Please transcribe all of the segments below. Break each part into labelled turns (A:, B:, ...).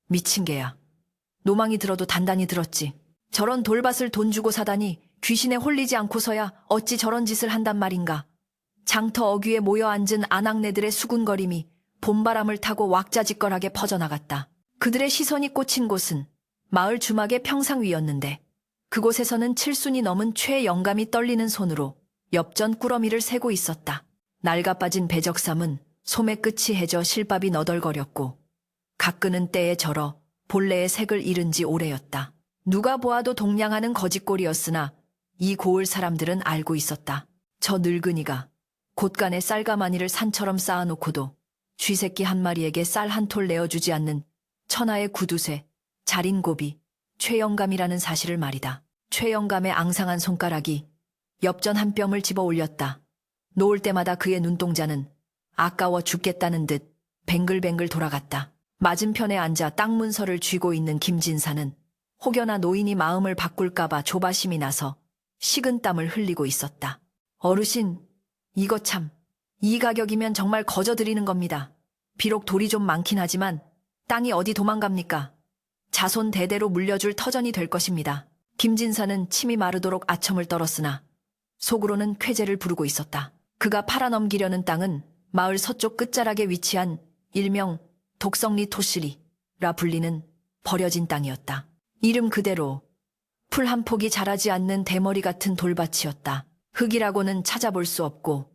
A: 미친 개야. 노망이 들어도 단단히 들었지. 저런 돌밭을 돈 주고 사다니 귀신에 홀리지 않고서야 어찌 저런 짓을 한단 말인가. 장터 어귀에 모여 앉은 아낙네들의 수군거림이 봄바람을 타고 왁자지껄하게 퍼져나갔다. 그들의 시선이 꽂힌 곳은 마을 주막의 평상 위였는데 그곳에서는 7순이 넘은 최영감이 떨리는 손으로 엽전 꾸러미를 세고 있었다. 낡아빠진 배적삼은 소매 끝이 해져 실밥이 너덜거렸고 가끄는 때에 절어 본래의 색을 잃은 지 오래였다. 누가 보아도 동냥하는 거짓골이었으나 이 고을 사람들은 알고 있었다. 저 늙은이가 곳간에 쌀가마니를 산처럼 쌓아놓고도 쥐새끼 한 마리에게 쌀 한 톨 내어주지 않는 천하의 구두쇠, 자린고비, 최영감이라는 사실을 말이다. 최영감의 앙상한 손가락이 엽전 한 뼘을 집어 올렸다. 놓을 때마다 그의 눈동자는 아까워 죽겠다는 듯 뱅글뱅글 돌아갔다. 맞은편에 앉아 땅 문서를 쥐고 있는 김진사는 혹여나 노인이 마음을 바꿀까봐 조바심이 나서 식은땀을 흘리고 있었다. 어르신, 이거 참, 이 가격이면 정말 거저드리는 겁니다. 비록 돌이 좀 많긴 하지만 땅이 어디 도망갑니까? 자손 대대로 물려줄 터전이 될 것입니다. 김진사는 침이 마르도록 아첨을 떨었으나 속으로는 쾌재를 부르고 있었다. 그가 팔아넘기려는 땅은 마을 서쪽 끝자락에 위치한 일명 독성리 토시리라 불리는 버려진 땅이었다. 이름 그대로 풀 한 폭이 자라지 않는 대머리 같은 돌밭이었다. 흙이라고는 찾아볼 수 없고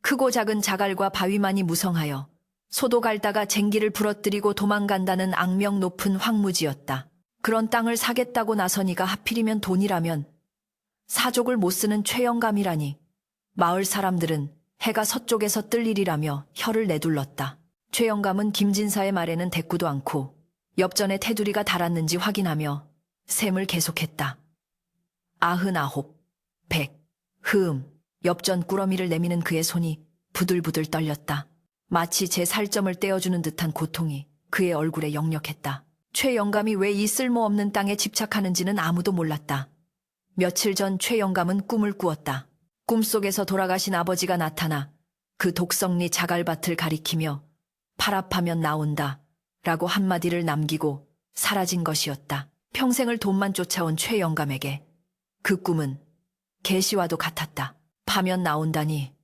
A: 크고 작은 자갈과 바위만이 무성하여 소도 갈다가 쟁기를 부러뜨리고 도망간다는 악명 높은 황무지였다. 그런 땅을 사겠다고 나서니가 하필이면 돈이라면 사족을 못 쓰는 최영감이라니. 마을 사람들은 해가 서쪽에서 뜰 일이라며 혀를 내둘렀다. 최영감은 김진사의 말에는 대꾸도 않고 엽전에 테두리가 달았는지 확인하며 셈을 계속했다. 99, 100, 엽전 꾸러미를 내미는 그의 손이 부들부들 떨렸다. 마치 제 살점을 떼어주는 듯한 고통이 그의 얼굴에 역력했다. 최영감이 왜 이 쓸모없는 땅에 집착하는지는 아무도 몰랐다. 며칠 전 최영감은 꿈을 꾸었다. 꿈속에서 돌아가신 아버지가 나타나 그 독성리 자갈밭을 가리키며 파랍하면 나온다 라고 한마디를 남기고 사라진 것이었다. 평생을 돈만 쫓아온 최영감에게 그 꿈은 계시와도 같았다. 파면 나온다니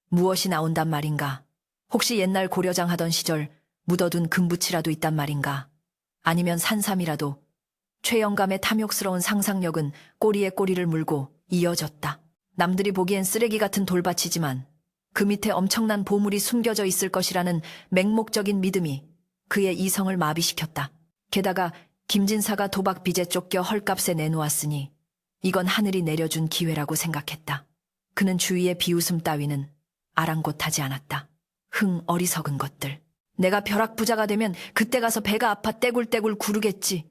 A: 무엇이 나온단 말인가? 혹시 옛날 고려장 하던 시절 묻어둔 금붙이라도 있단 말인가? 아니면 산삼이라도? 최영감의 탐욕스러운 상상력은 꼬리에 꼬리를 물고 이어졌다. 남들이 보기엔 쓰레기 같은 돌밭이지만 그 밑에 엄청난 보물이 숨겨져 있을 것이라는 맹목적인 믿음이 그의 이성을 마비시켰다. 게다가 김진사가 도박 빚에 쫓겨 헐값에 내놓았으니 이건 하늘이 내려준 기회라고 생각했다. 그는 주위의 비웃음 따위는 아랑곳하지 않았다. 어리석은 것들. 내가 벼락부자가 되면 그때 가서 배가 아파 떼굴떼굴 구르겠지.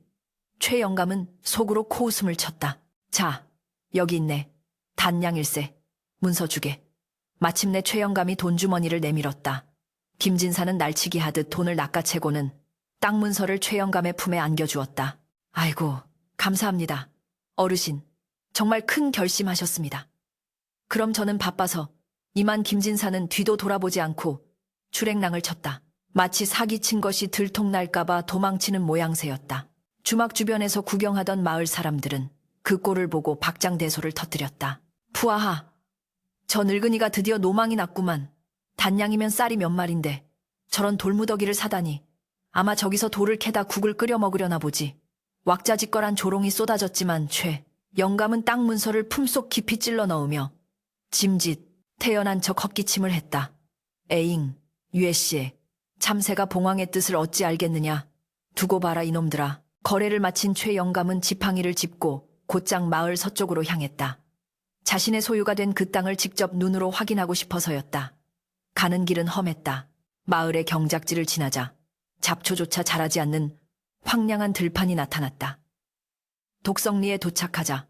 A: 최영감은 속으로 코웃음을 쳤다. 자, 여기 있네. 단양일세. 문서 주게. 마침내 최영감이 돈주머니를 내밀었다. 김진사는 날치기 하듯 돈을 낚아채고는 땅 문서를 최영감의 품에 안겨주었다. 아이고, 감사합니다. 어르신, 정말 큰 결심하셨습니다. 그럼 저는 바빠서. 이만 김진사는 뒤도 돌아보지 않고 출행랑을 쳤다. 마치 사기친 것이 들통날까봐 도망치는 모양새였다. 주막 주변에서 구경하던 마을 사람들은 그 꼴을 보고 박장대소를 터뜨렸다. 푸아하, 저 늙은이가 드디어 노망이 났구만. 단양이면 쌀이 몇 마리인데 저런 돌무더기를 사다니. 아마 저기서 돌을 캐다 국을 끓여 먹으려나 보지. 왁자지껄한 조롱이 쏟아졌지만 영감은 땅 문서를 품속 깊이 찔러 넣으며 짐짓, 태연한 척 헛기침을 했다. 에잉, 유해씨, 참새가 봉황의 뜻을 어찌 알겠느냐. 두고 봐라 이놈들아. 거래를 마친 최영감은 지팡이를 짚고 곧장 마을 서쪽으로 향했다. 자신의 소유가 된 그 땅을 직접 눈으로 확인하고 싶어서였다. 가는 길은 험했다. 마을의 경작지를 지나자 잡초조차 자라지 않는 황량한 들판이 나타났다. 독성리에 도착하자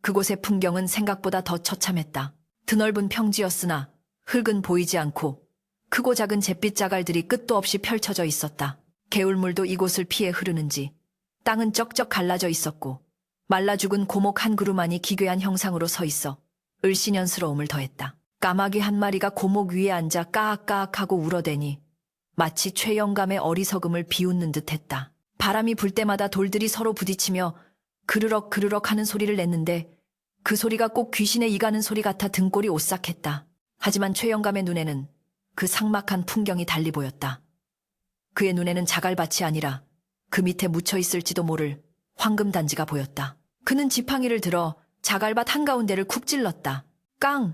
A: 그곳의 풍경은 생각보다 더 처참했다. 드넓은 평지였으나 흙은 보이지 않고 크고 작은 잿빛 자갈들이 끝도 없이 펼쳐져 있었다. 개울물도 이곳을 피해 흐르는지 땅은 쩍쩍 갈라져 있었고 말라 죽은 고목 한 그루만이 기괴한 형상으로 서 있어 을씨년스러움을 더했다. 까마귀 한 마리가 고목 위에 앉아 까악까악하고 울어대니 마치 최영감의 어리석음을 비웃는 듯했다. 바람이 불 때마다 돌들이 서로 부딪히며 그르럭 그르럭 하는 소리를 냈는데 그 소리가 꼭 귀신의 이가는 소리 같아 등골이 오싹했다. 하지만 최영감의 눈에는 그 삭막한 풍경이 달리 보였다. 그의 눈에는 자갈밭이 아니라 그 밑에 묻혀 있을지도 모를 황금단지가 보였다. 그는 지팡이를 들어 자갈밭 한가운데를 쿡 찔렀다. 깡!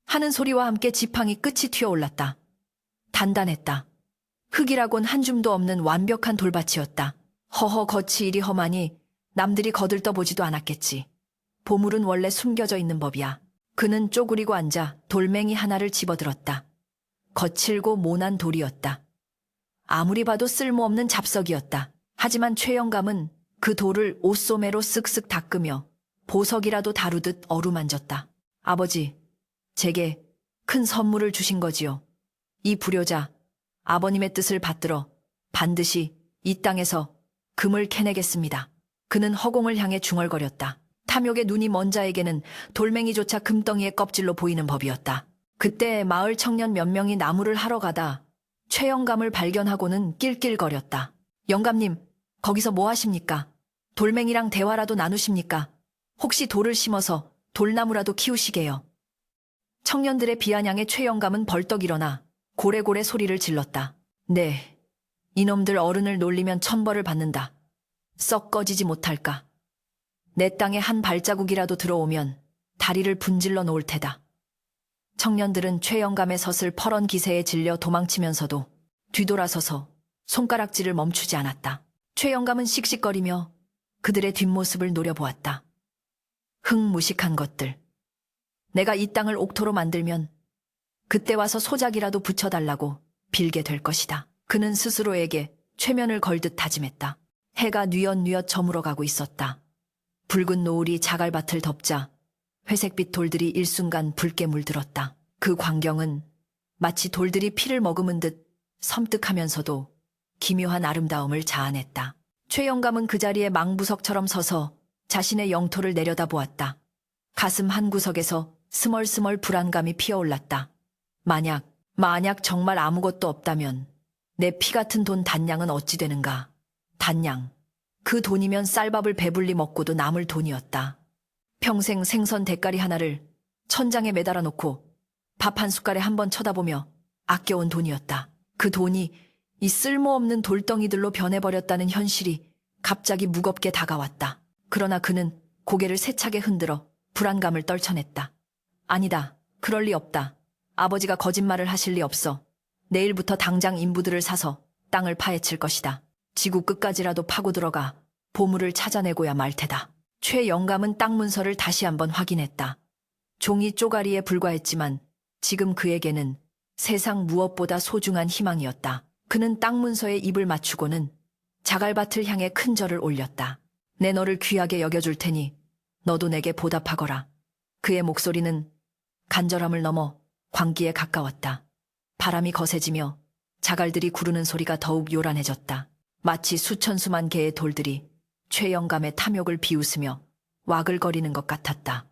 A: 하는 소리와 함께 지팡이 끝이 튀어올랐다. 단단했다. 흙이라곤 한 줌도 없는 완벽한 돌밭이었다. 허허 겉이 이리 험하니 남들이 거들떠보지도 않았겠지. 보물은 원래 숨겨져 있는 법이야. 그는 쪼그리고 앉아 돌멩이 하나를 집어들었다. 거칠고 모난 돌이었다. 아무리 봐도 쓸모없는 잡석이었다. 하지만 최영감은 그 돌을 옷소매로 쓱쓱 닦으며 보석이라도 다루듯 어루만졌다. 아버지, 제게 큰 선물을 주신 거지요. 이 불효자, 아버님의 뜻을 받들어 반드시 이 땅에서 금을 캐내겠습니다. 그는 허공을 향해 중얼거렸다. 탐욕의 눈이 먼 자에게는 돌멩이조차 금덩이의 껍질로 보이는 법이었다. 그때 마을 청년 몇 명이 나무를 하러 가다 최영감을 발견하고는 낄낄거렸다. 영감님, 거기서 뭐 하십니까? 돌멩이랑 대화라도 나누십니까? 혹시 돌을 심어서 돌나무라도 키우시게요. 청년들의 비아냥에 최영감은 벌떡 일어나 고래고래 소리를 질렀다. 네, 이놈들 어른을 놀리면 천벌을 받는다. 썩 꺼지지 못할까. 내 땅에 한 발자국이라도 들어오면 다리를 분질러 놓을 테다. 청년들은 최영감의 섯을 퍼런 기세에 질려 도망치면서도 뒤돌아서서 손가락질을 멈추지 않았다. 최영감은 씩씩거리며 그들의 뒷모습을 노려보았다. 흙무식한 것들. 내가 이 땅을 옥토로 만들면 그때 와서 소작이라도 붙여달라고 빌게 될 것이다. 그는 스스로에게 최면을 걸듯 다짐했다. 해가 뉘엿뉘엿 저물어가고 있었다. 붉은 노을이 자갈밭을 덮자 회색빛 돌들이 일순간 붉게 물들었다. 그 광경은 마치 돌들이 피를 머금은 듯 섬뜩하면서도 기묘한 아름다움을 자아냈다. 최영감은 그 자리에 망부석처럼 서서 자신의 영토를 내려다보았다. 가슴 한구석에서 스멀스멀 불안감이 피어올랐다. 만약 정말 아무것도 없다면 내 피 같은 돈 단량은 어찌 되는가. 단량. 그 돈이면 쌀밥을 배불리 먹고도 남을 돈이었다. 평생 생선 대가리 하나를 천장에 매달아 놓고 밥 한 숟갈에 한번 쳐다보며 아껴온 돈이었다. 그 돈이 이 쓸모없는 돌덩이들로 변해버렸다는 현실이 갑자기 무겁게 다가왔다. 그러나 그는 고개를 세차게 흔들어 불안감을 떨쳐냈다. 아니다. 그럴 리 없다. 아버지가 거짓말을 하실 리 없어. 내일부터 당장 인부들을 사서 땅을 파헤칠 것이다. 지구 끝까지라도 파고 들어가 보물을 찾아내고야 말 테다. 최영감은 땅 문서를 다시 한번 확인했다. 종이 쪼가리에 불과했지만 지금 그에게는 세상 무엇보다 소중한 희망이었다. 그는 땅 문서에 입을 맞추고는 자갈밭을 향해 큰 절을 올렸다. 내 너를 귀하게 여겨줄 테니 너도 내게 보답하거라. 그의 목소리는 간절함을 넘어 광기에 가까웠다. 바람이 거세지며 자갈들이 구르는 소리가 더욱 요란해졌다. 마치 수천 수만 개의 돌들이 최영감의 탐욕을 비웃으며 와글거리는 것 같았다.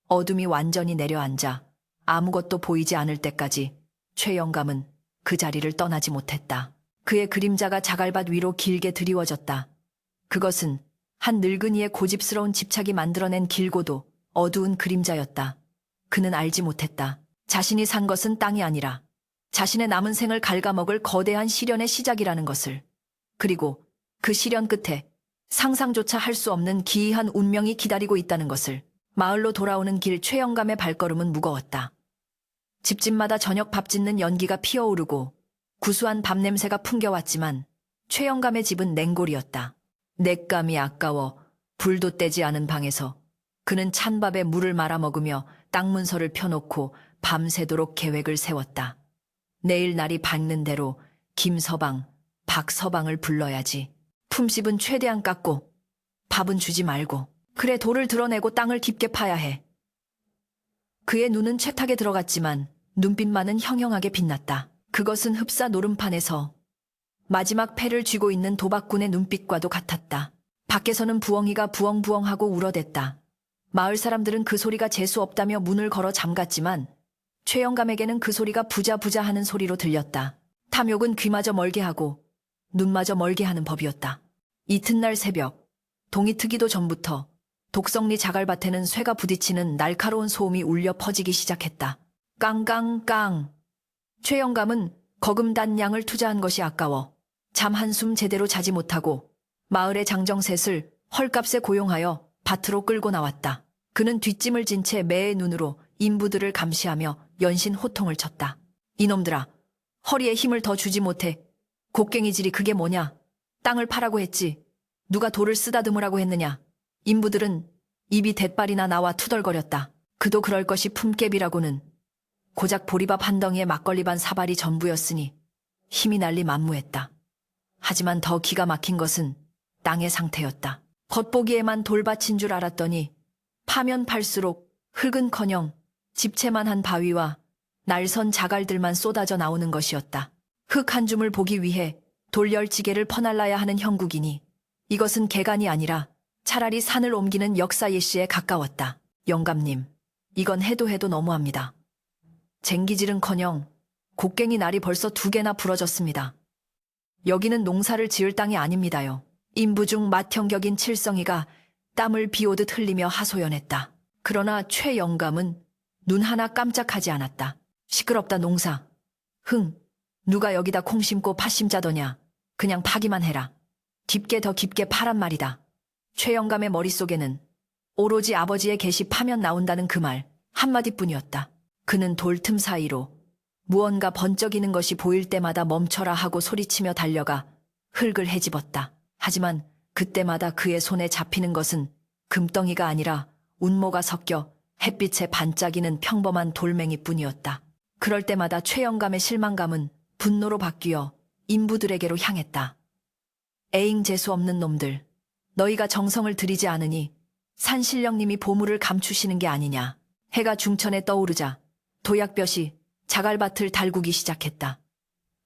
A: 어둠이 완전히 내려앉아 아무것도 보이지 않을 때까지 최영감은 그 자리를 떠나지 못했다. 그의 그림자가 자갈밭 위로 길게 드리워졌다. 그것은 한 늙은이의 고집스러운 집착이 만들어낸 길고도 어두운 그림자였다. 그는 알지 못했다. 자신이 산 것은 땅이 아니라 자신의 남은 생을 갉아먹을 거대한 시련의 시작이라는 것을. 그리고 그 시련 끝에 상상조차 할 수 없는 기이한 운명이 기다리고 있다는 것을. 마을로 돌아오는 길 최영감의 발걸음은 무거웠다. 집집마다 저녁 밥 짓는 연기가 피어오르고 구수한 밥 냄새가 풍겨왔지만 최영감의 집은 냉골이었다. 냇감이 아까워 불도 떼지 않은 방에서 그는 찬밥에 물을 말아 먹으며 땅 문서를 펴놓고 밤새도록 계획을 세웠다. 내일 날이 밝는 대로 김서방, 박서방을 불러야지. 품씹은 최대한 깎고 밥은 주지 말고. 그래, 돌을 드러내고 땅을 깊게 파야 해. 그의 눈은 채탁에 들어갔지만 눈빛만은 형형하게 빛났다. 그것은 흡사 노름판에서 마지막 패를 쥐고 있는 도박꾼의 눈빛과도 같았다. 밖에서는 부엉이가 부엉부엉하고 울어댔다. 마을 사람들은 그 소리가 재수 없다며 문을 걸어 잠갔지만 최영감에게는 그 소리가 부자부자 하는 소리로 들렸다. 탐욕은 귀마저 멀게 하고 눈마저 멀게 하는 법이었다. 이튿날 새벽, 동이 트기도 전부터 독성리 자갈밭에는 쇠가 부딪히는 날카로운 소음이 울려 퍼지기 시작했다. 깡깡깡. 최 영감은 거금단 양을 투자한 것이 아까워 잠 한숨 제대로 자지 못하고 마을의 장정셋을 헐값에 고용하여 밭으로 끌고 나왔다. 그는 뒷짐을 진 채 매의 눈으로 인부들을 감시하며 연신 호통을 쳤다. 이놈들아, 허리에 힘을 더 주지 못해. 곡괭이질이 그게 뭐냐? 땅을 파라고 했지. 누가 돌을 쓰다듬으라고 했느냐? 인부들은 입이 대빨이나 나와 투덜거렸다. 그도 그럴 것이 품깹이라고는. 고작 보리밥 한 덩이에 막걸리 반 사발이 전부였으니 힘이 날리 만무했다. 하지만 더 기가 막힌 것은 땅의 상태였다. 겉보기에만 돌밭인 줄 알았더니 파면 팔수록 흙은커녕 집채만한 바위와 날선 자갈들만 쏟아져 나오는 것이었다. 흙 한 줌을 보기 위해 돌열지게를 퍼날라야 하는 형국이니 이것은 개간이 아니라 차라리 산을 옮기는 역사 예시에 가까웠다. 영감님, 이건 해도 해도 너무합니다. 쟁기질은커녕 곡괭이 날이 벌써 2개나 부러졌습니다. 여기는 농사를 지을 땅이 아닙니다요. 인부 중 맏형격인 칠성이가 땀을 비오듯 흘리며 하소연했다. 그러나 최 영감은 눈 하나 깜짝하지 않았다. 시끄럽다 농사. 흥, 누가 여기다 콩 심고 팥 심자더냐. 그냥 파기만 해라. 깊게 더 깊게 파란 말이다. 최 영감의 머릿속에는 오로지 아버지의 계시 파면 나온다는 그 말 한마디뿐이었다. 그는 돌틈 사이로 무언가 번쩍이는 것이 보일 때마다 멈춰라 하고 소리치며 달려가 흙을 헤집었다. 하지만 그때마다 그의 손에 잡히는 것은 금덩이가 아니라 운모가 섞여 햇빛에 반짝이는 평범한 돌멩이뿐이었다. 그럴 때마다 최 영감의 실망감은 분노로 바뀌어 인부들에게로 향했다. 에잉 재수 없는 놈들. 너희가 정성을 들이지 않으니 산신령님이 보물을 감추시는 게 아니냐. 해가 중천에 떠오르자 도약볕이 자갈밭을 달구기 시작했다.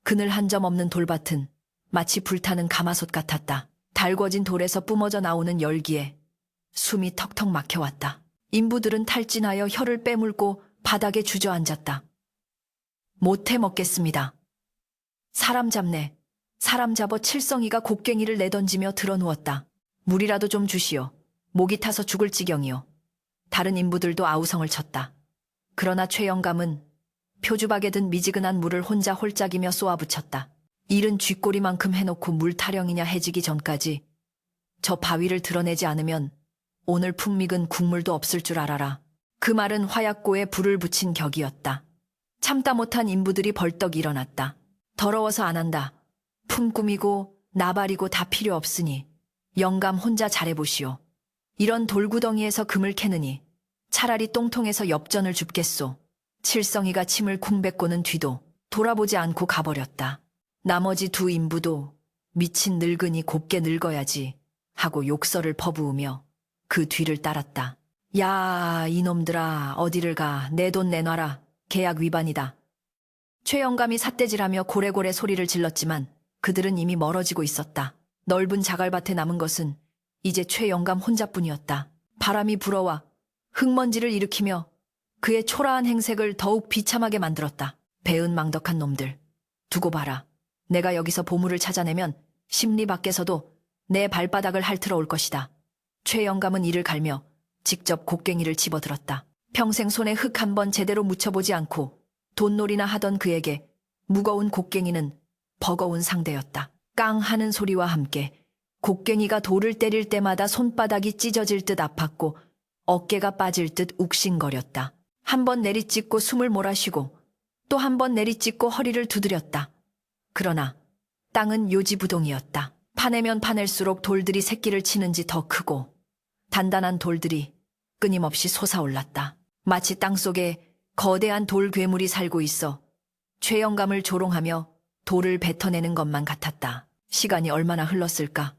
A: 그늘 한 점 없는 돌밭은 마치 불타는 가마솥 같았다. 달궈진 돌에서 뿜어져 나오는 열기에 숨이 턱턱 막혀왔다. 인부들은 탈진하여 혀를 빼물고 바닥에 주저앉았다. 못해 먹겠습니다. 사람 잡네. 사람 잡어 칠성이가 곡괭이를 내던지며 드러누웠다. 물이라도 좀 주시오. 목이 타서 죽을 지경이오. 다른 인부들도 아우성을 쳤다. 그러나 최 영감은 표주박에 든 미지근한 물을 혼자 홀짝이며 쏘아붙였다. 일은 쥐꼬리만큼 해놓고 물 타령이냐 해지기 전까지 저 바위를 드러내지 않으면 오늘 품익은 국물도 없을 줄 알아라. 그 말은 화약고에 불을 붙인 격이었다. 참다 못한 인부들이 벌떡 일어났다. 더러워서 안 한다. 품꾸미고 나발이고 다 필요 없으니 영감 혼자 잘해보시오. 이런 돌구덩이에서 금을 캐느니 차라리 똥통에서 엽전을 줍겠소. 칠성이가 침을 쿵 뱉고는 뒤도 돌아보지 않고 가버렸다. 나머지 2 인부도 미친 늙은이 곱게 늙어야지 하고 욕설을 퍼부으며 그 뒤를 따랐다. 야, 이놈들아, 어디를 가. 내 돈 내놔라. 계약 위반이다. 최 영감이 삿대질하며 고래고래 소리를 질렀지만 그들은 이미 멀어지고 있었다. 넓은 자갈밭에 남은 것은 이제 최 영감 혼자뿐이었다. 바람이 불어와 흙먼지를 일으키며 그의 초라한 행색을 더욱 비참하게 만들었다. 배은망덕한 놈들. 두고 봐라. 내가 여기서 보물을 찾아내면 심리 밖에서도 내 발바닥을 핥으러 올 것이다. 최 영감은 이를 갈며 직접 곡괭이를 집어들었다. 평생 손에 흙 한 번 제대로 묻혀보지 않고 돈놀이나 하던 그에게 무거운 곡괭이는 버거운 상대였다. 깡 하는 소리와 함께 곡괭이가 돌을 때릴 때마다 손바닥이 찢어질 듯 아팠고 어깨가 빠질 듯 욱신거렸다. 한 번 내리찍고 숨을 몰아쉬고 또 한 번 내리찍고 허리를 두드렸다. 그러나 땅은 요지부동이었다. 파내면 파낼수록 돌들이 새끼를 치는지 더 크고 단단한 돌들이 끊임없이 솟아올랐다. 마치 땅속에 거대한 돌 괴물이 살고 있어 최 영감을 조롱하며 돌을 뱉어내는 것만 같았다. 시간이 얼마나 흘렀을까.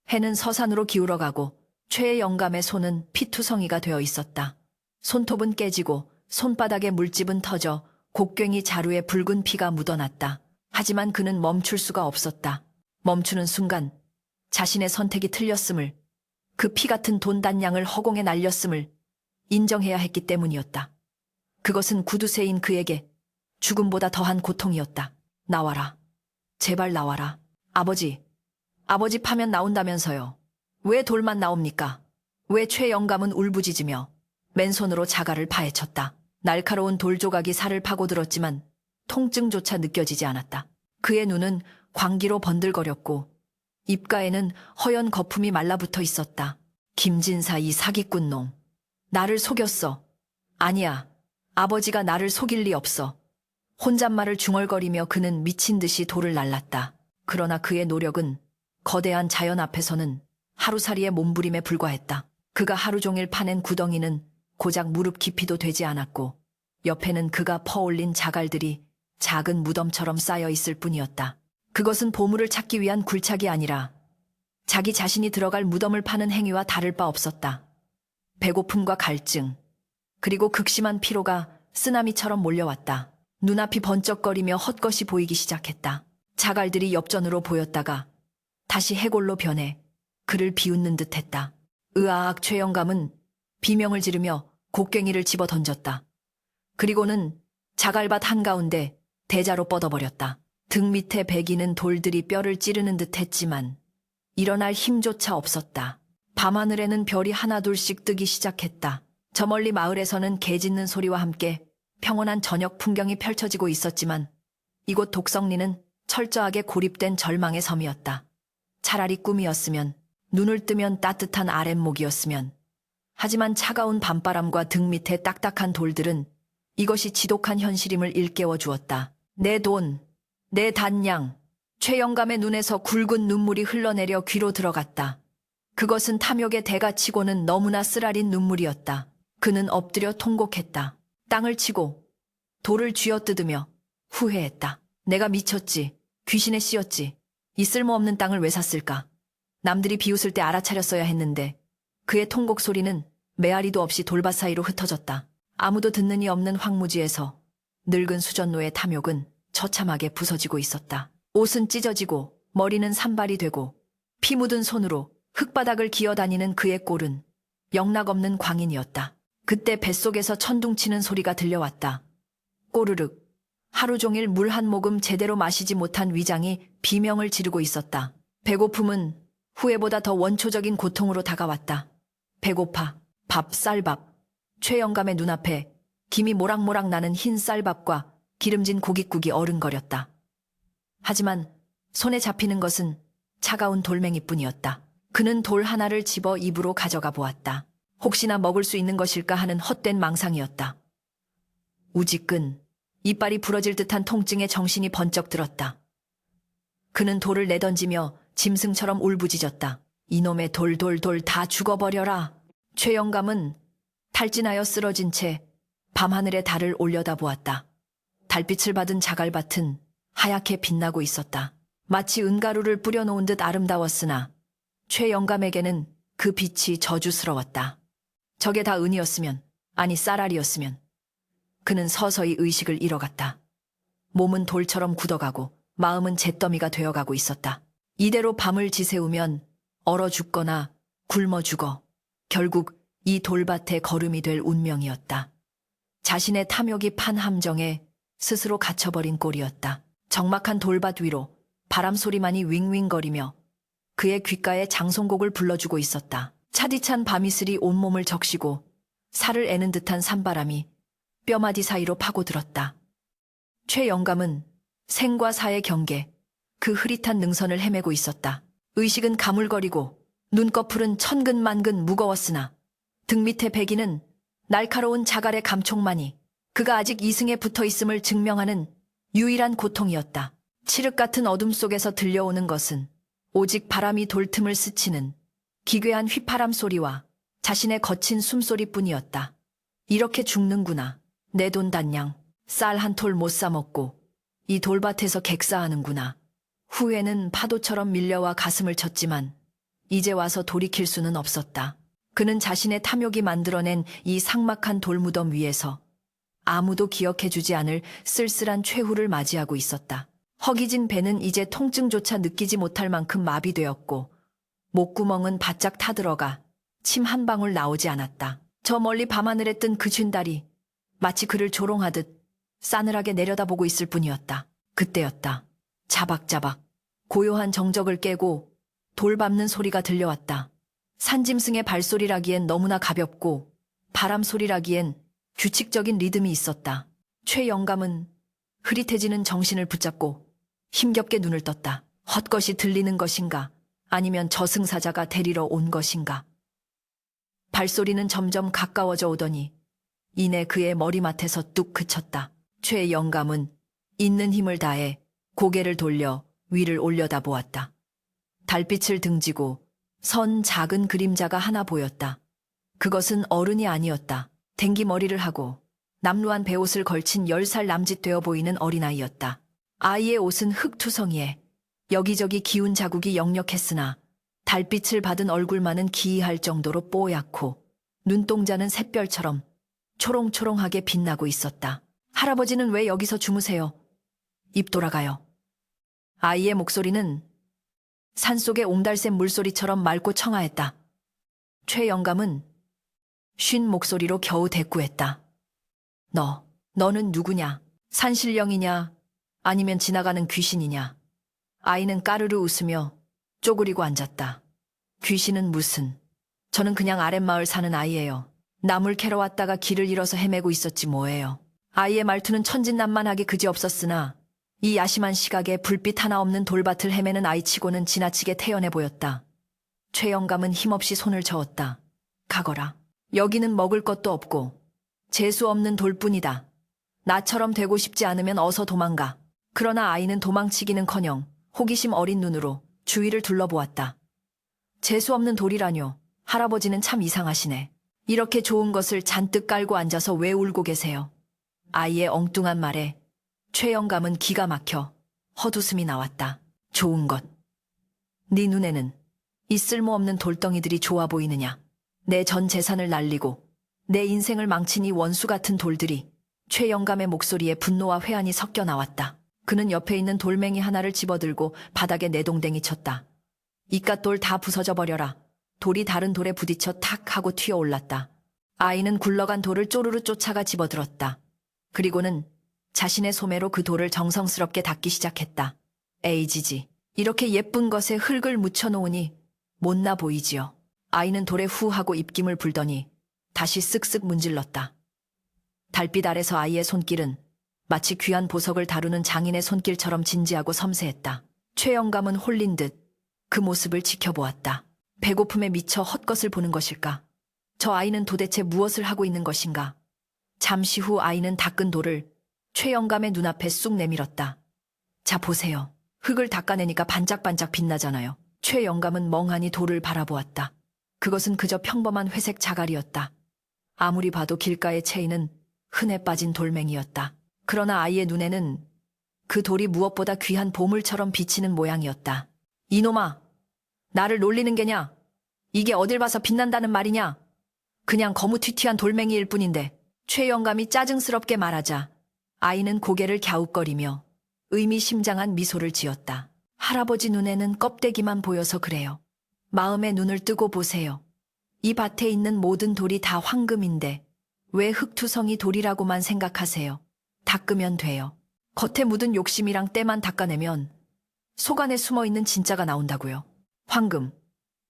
A: 해는 서산으로 기울어가고 최 영감의 손은 피투성이가 되어 있었다. 손톱은 깨지고 손바닥의 물집은 터져 곡괭이 자루에 붉은 피가 묻어났다. 하지만 그는 멈출 수가 없었다. 멈추는 순간 자신의 선택이 틀렸음을, 그 피 같은 돈 단량을 허공에 날렸음을 인정해야 했기 때문이었다. 그것은 구두쇠인 그에게 죽음보다 더한 고통이었다. 나와라. 제발 나와라. 아버지, 아버지 파면 나온다면서요. 왜 돌만 나옵니까? 왜 최영감은 울부짖으며 맨손으로 자갈을 파헤쳤다. 날카로운 돌 조각이 살을 파고들었지만 통증조차 느껴지지 않았다. 그의 눈은 광기로 번들거렸고 입가에는 허연 거품이 말라붙어 있었다. 김진사 이 사기꾼 놈. 나를 속였어. 아니야. 아버지가 나를 속일 리 없어. 혼잣말을 중얼거리며 그는 미친 듯이 돌을 날랐다. 그러나 그의 노력은 거대한 자연 앞에서는 하루살이의 몸부림에 불과했다. 그가 하루 종일 파낸 구덩이는 고작 무릎 깊이도 되지 않았고 옆에는 그가 퍼올린 자갈들이 작은 무덤처럼 쌓여 있을 뿐이었다. 그것은 보물을 찾기 위한 굴착이 아니라 자기 자신이 들어갈 무덤을 파는 행위와 다를 바 없었다. 배고픔과 갈증, 그리고 극심한 피로가 쓰나미처럼 몰려왔다. 눈앞이 번쩍거리며 헛것이 보이기 시작했다. 자갈들이 엽전으로 보였다가 다시 해골로 변해 그를 비웃는 듯했다. 으아악 최영감은 비명을 지르며 곡괭이를 집어 던졌다. 그리고는 자갈밭 한가운데 대자로 뻗어버렸다. 등 밑에 배기는 돌들이 뼈를 찌르는 듯했지만 일어날 힘조차 없었다. 밤하늘에는 별이 하나둘씩 뜨기 시작했다. 저 멀리 마을에서는 개 짖는 소리와 함께 평온한 저녁 풍경이 펼쳐지고 있었지만 이곳 독성리는 철저하게 고립된 절망의 섬이었다. 차라리 꿈이었으면, 눈을 뜨면 따뜻한 아랫목이었으면. 하지만 차가운 밤바람과 등 밑의 딱딱한 돌들은 이것이 지독한 현실임을 일깨워 주었다. 내 돈, 내 단양. 최영감의 눈에서 굵은 눈물이 흘러내려 귀로 들어갔다. 그것은 탐욕의 대가치고는 너무나 쓰라린 눈물이었다. 그는 엎드려 통곡했다. 땅을 치고 돌을 쥐어뜯으며 후회했다. 내가 미쳤지. 귀신에 씌었지. 이 쓸모없는 땅을 왜 샀을까? 남들이 비웃을 때 알아차렸어야 했는데 그의 통곡 소리는 메아리도 없이 돌밭 사이로 흩어졌다. 아무도 듣는 이 없는 황무지에서 늙은 수전노의 탐욕은 처참하게 부서지고 있었다. 옷은 찢어지고 머리는 산발이 되고 피 묻은 손으로 흙바닥을 기어다니는 그의 꼴은 영락없는 광인이었다. 그때 뱃속에서 천둥치는 소리가 들려왔다. 꼬르륵. 하루 종일 물 한 모금 제대로 마시지 못한 위장이 비명을 지르고 있었다. 배고픔은 후회보다 더 원초적인 고통으로 다가왔다. 배고파. 밥, 쌀밥. 최영감의 눈앞에 김이 모락모락 나는 흰 쌀밥과 기름진 고깃국이 어른거렸다. 하지만 손에 잡히는 것은 차가운 돌멩이뿐이었다. 그는 돌 하나를 집어 입으로 가져가 보았다. 혹시나 먹을 수 있는 것일까 하는 헛된 망상이었다. 우지끈, 이빨이 부러질 듯한 통증에 정신이 번쩍 들었다. 그는 돌을 내던지며 짐승처럼 울부짖었다. 이놈의 돌 다 죽어버려라. 최영감은 탈진하여 쓰러진 채 밤하늘의 달을 올려다보았다. 달빛을 받은 자갈밭은 하얗게 빛나고 있었다. 마치 은가루를 뿌려놓은 듯 아름다웠으나 최영감에게는 그 빛이 저주스러웠다. 저게 다 은이었으면, 아니 쌀알이었으면 그는 서서히 의식을 잃어갔다. 몸은 돌처럼 굳어가고 마음은 잿더미가 되어가고 있었다. 이대로 밤을 지새우면 얼어 죽거나 굶어 죽어 결국 이 돌밭에 거름이 될 운명이었다. 자신의 탐욕이 판 함정에 스스로 갇혀버린 꼴이었다. 적막한 돌밭 위로 바람소리만이 윙윙거리며 그의 귓가에 장송곡을 불러주고 있었다. 차디찬 밤이슬이 온몸을 적시고 살을 애는 듯한 산바람이 뼈마디 사이로 파고들었다. 최영감은 생과 사의 경계, 그 흐릿한 능선을 헤매고 있었다. 의식은 가물거리고 눈꺼풀은 천근만근 무거웠으나 등 밑에 배기는 날카로운 자갈의 감촉만이 그가 아직 이승에 붙어 있음을 증명하는 유일한 고통이었다. 칠흑 같은 어둠 속에서 들려오는 것은 오직 바람이 돌틈을 스치는 기괴한 휘파람 소리와 자신의 거친 숨소리뿐이었다. 이렇게 죽는구나. 내 돈 단양. 쌀 한 톨 못 사 먹고 이 돌밭에서 객사하는구나. 후회는 파도처럼 밀려와 가슴을 쳤지만 이제 와서 돌이킬 수는 없었다. 그는 자신의 탐욕이 만들어낸 이 삭막한 돌무덤 위에서 아무도 기억해주지 않을 쓸쓸한 최후를 맞이하고 있었다. 허기진 배는 이제 통증조차 느끼지 못할 만큼 마비되었고 목구멍은 바짝 타들어가 침 한 방울 나오지 않았다. 저 멀리 밤하늘에 뜬 그 쥔달이 마치 그를 조롱하듯 싸늘하게 내려다보고 있을 뿐이었다. 그때였다. 자박자박 고요한 정적을 깨고 돌 밟는 소리가 들려왔다. 산짐승의 발소리라기엔 너무나 가볍고 바람 소리라기엔 규칙적인 리듬이 있었다. 최 영감은 흐릿해지는 정신을 붙잡고 힘겹게 눈을 떴다. 헛것이 들리는 것인가? 아니면 저승사자가 데리러 온 것인가? 발소리는 점점 가까워져 오더니 이내 그의 머리맡에서 뚝 그쳤다. 최 영감은 있는 힘을 다해 고개를 돌려 위를 올려다보았다. 달빛을 등지고 선 작은 그림자가 하나 보였다. 그것은 어른이 아니었다. 댕기머리를 하고 남루한 베옷을 걸친 10살 남짓 되어 보이는 어린아이였다. 아이의 옷은 흙투성이에 여기저기 기운 자국이 역력했으나 달빛을 받은 얼굴만은 기이할 정도로 뽀얗고 눈동자는 샛별처럼 초롱초롱하게 빛나고 있었다. 할아버지는 왜 여기서 주무세요? 입 돌아가요. 아이의 목소리는 산속의 옹달샘 물소리처럼 맑고 청아했다. 최 영감은 쉰 목소리로 겨우 대꾸했다. 너는 누구냐? 산신령이냐? 아니면 지나가는 귀신이냐? 아이는 까르르 웃으며 쪼그리고 앉았다. 귀신은 무슨? 저는 그냥 아랫마을 사는 아이예요. 나물 캐러 왔다가 길을 잃어서 헤매고 있었지 뭐예요. 아이의 말투는 천진난만하게 그지없었으나 이 야심한 시각에 불빛 하나 없는 돌밭을 헤매는 아이치고는 지나치게 태연해 보였다. 최 영감은 힘없이 손을 저었다. 가거라. 여기는 먹을 것도 없고 재수 없는 돌뿐이다. 나처럼 되고 싶지 않으면 어서 도망가. 그러나 아이는 도망치기는커녕 호기심 어린 눈으로 주위를 둘러보았다. 재수 없는 돌이라뇨. 할아버지는 참 이상하시네. 이렇게 좋은 것을 잔뜩 깔고 앉아서 왜 울고 계세요? 아이의 엉뚱한 말에 최 영감은 기가 막혀 헛웃음이 나왔다. 좋은 것. 네 눈에는 이 쓸모없는 돌덩이들이 좋아 보이느냐? 내 전 재산을 날리고 내 인생을 망친 이 원수 같은 돌들이. 최 영감의 목소리에 분노와 회한이 섞여 나왔다. 그는 옆에 있는 돌멩이 하나를 집어들고 바닥에 내동댕이 쳤다. 이깟 돌 다 부서져 버려라. 돌이 다른 돌에 부딪혀 탁 하고 튀어올랐다. 아이는 굴러간 돌을 쪼르르 쫓아가 집어들었다. 그리고는 자신의 소매로 그 돌을 정성스럽게 닦기 시작했다. 에이지지. 이렇게 예쁜 것에 흙을 묻혀놓으니 못나 보이지요. 아이는 돌에 후 하고 입김을 불더니 다시 쓱쓱 문질렀다. 달빛 아래서 아이의 손길은 마치 귀한 보석을 다루는 장인의 손길처럼 진지하고 섬세했다. 최 영감은 홀린 듯 그 모습을 지켜보았다. 배고픔에 미쳐 헛것을 보는 것일까? 저 아이는 도대체 무엇을 하고 있는 것인가? 잠시 후 아이는 닦은 돌을 최 영감의 눈앞에 쑥 내밀었다. 자, 보세요. 흙을 닦아내니까 반짝반짝 빛나잖아요. 최 영감은 멍하니 돌을 바라보았다. 그것은 그저 평범한 회색 자갈이었다. 아무리 봐도 길가에 채이는 흔해 빠진 돌멩이였다. 그러나 아이의 눈에는 그 돌이 무엇보다 귀한 보물처럼 비치는 모양이었다. 이놈아, 나를 놀리는 게냐? 이게 어딜 봐서 빛난다는 말이냐? 그냥 거무튀튀한 돌멩이일 뿐인데. 최 영감이 짜증스럽게 말하자 아이는 고개를 갸웃거리며 의미심장한 미소를 지었다. 할아버지 눈에는 껍데기만 보여서 그래요. 마음의 눈을 뜨고 보세요. 이 밭에 있는 모든 돌이 다 황금인데 왜 흙투성이 돌이라고만 생각하세요? 닦으면 돼요. 겉에 묻은 욕심이랑 때만 닦아내면 속 안에 숨어있는 진짜가 나온다고요. 황금.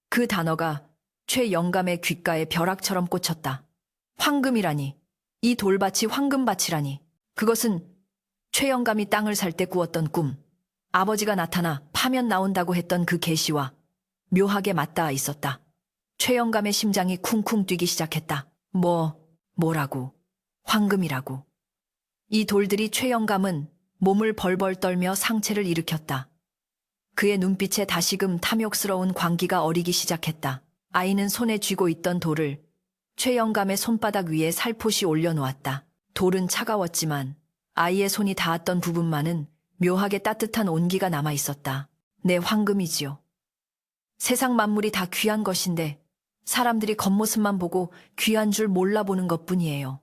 A: 그 단어가 최 영감의 귓가에 벼락처럼 꽂혔다. 황금이라니. 이 돌밭이 황금밭이라니. 그것은 최 영감이 땅을 살 때 꾸었던 꿈. 아버지가 나타나 파면 나온다고 했던 그 계시와 묘하게 맞닿아 있었다. 최 영감의 심장이 쿵쿵 뛰기 시작했다. 뭐라고? 황금이라고. 이 돌들이 최 영감은 몸을 벌벌 떨며 상체를 일으켰다. 그의 눈빛에 다시금 탐욕스러운 광기가 어리기 시작했다. 아이는 손에 쥐고 있던 돌을 최 영감의 손바닥 위에 살포시 올려놓았다. 돌은 차가웠지만 아이의 손이 닿았던 부분만은 묘하게 따뜻한 온기가 남아있었다. 내 황금이지요. 세상 만물이 다 귀한 것인데 사람들이 겉모습만 보고 귀한 줄 몰라보는 것뿐이에요.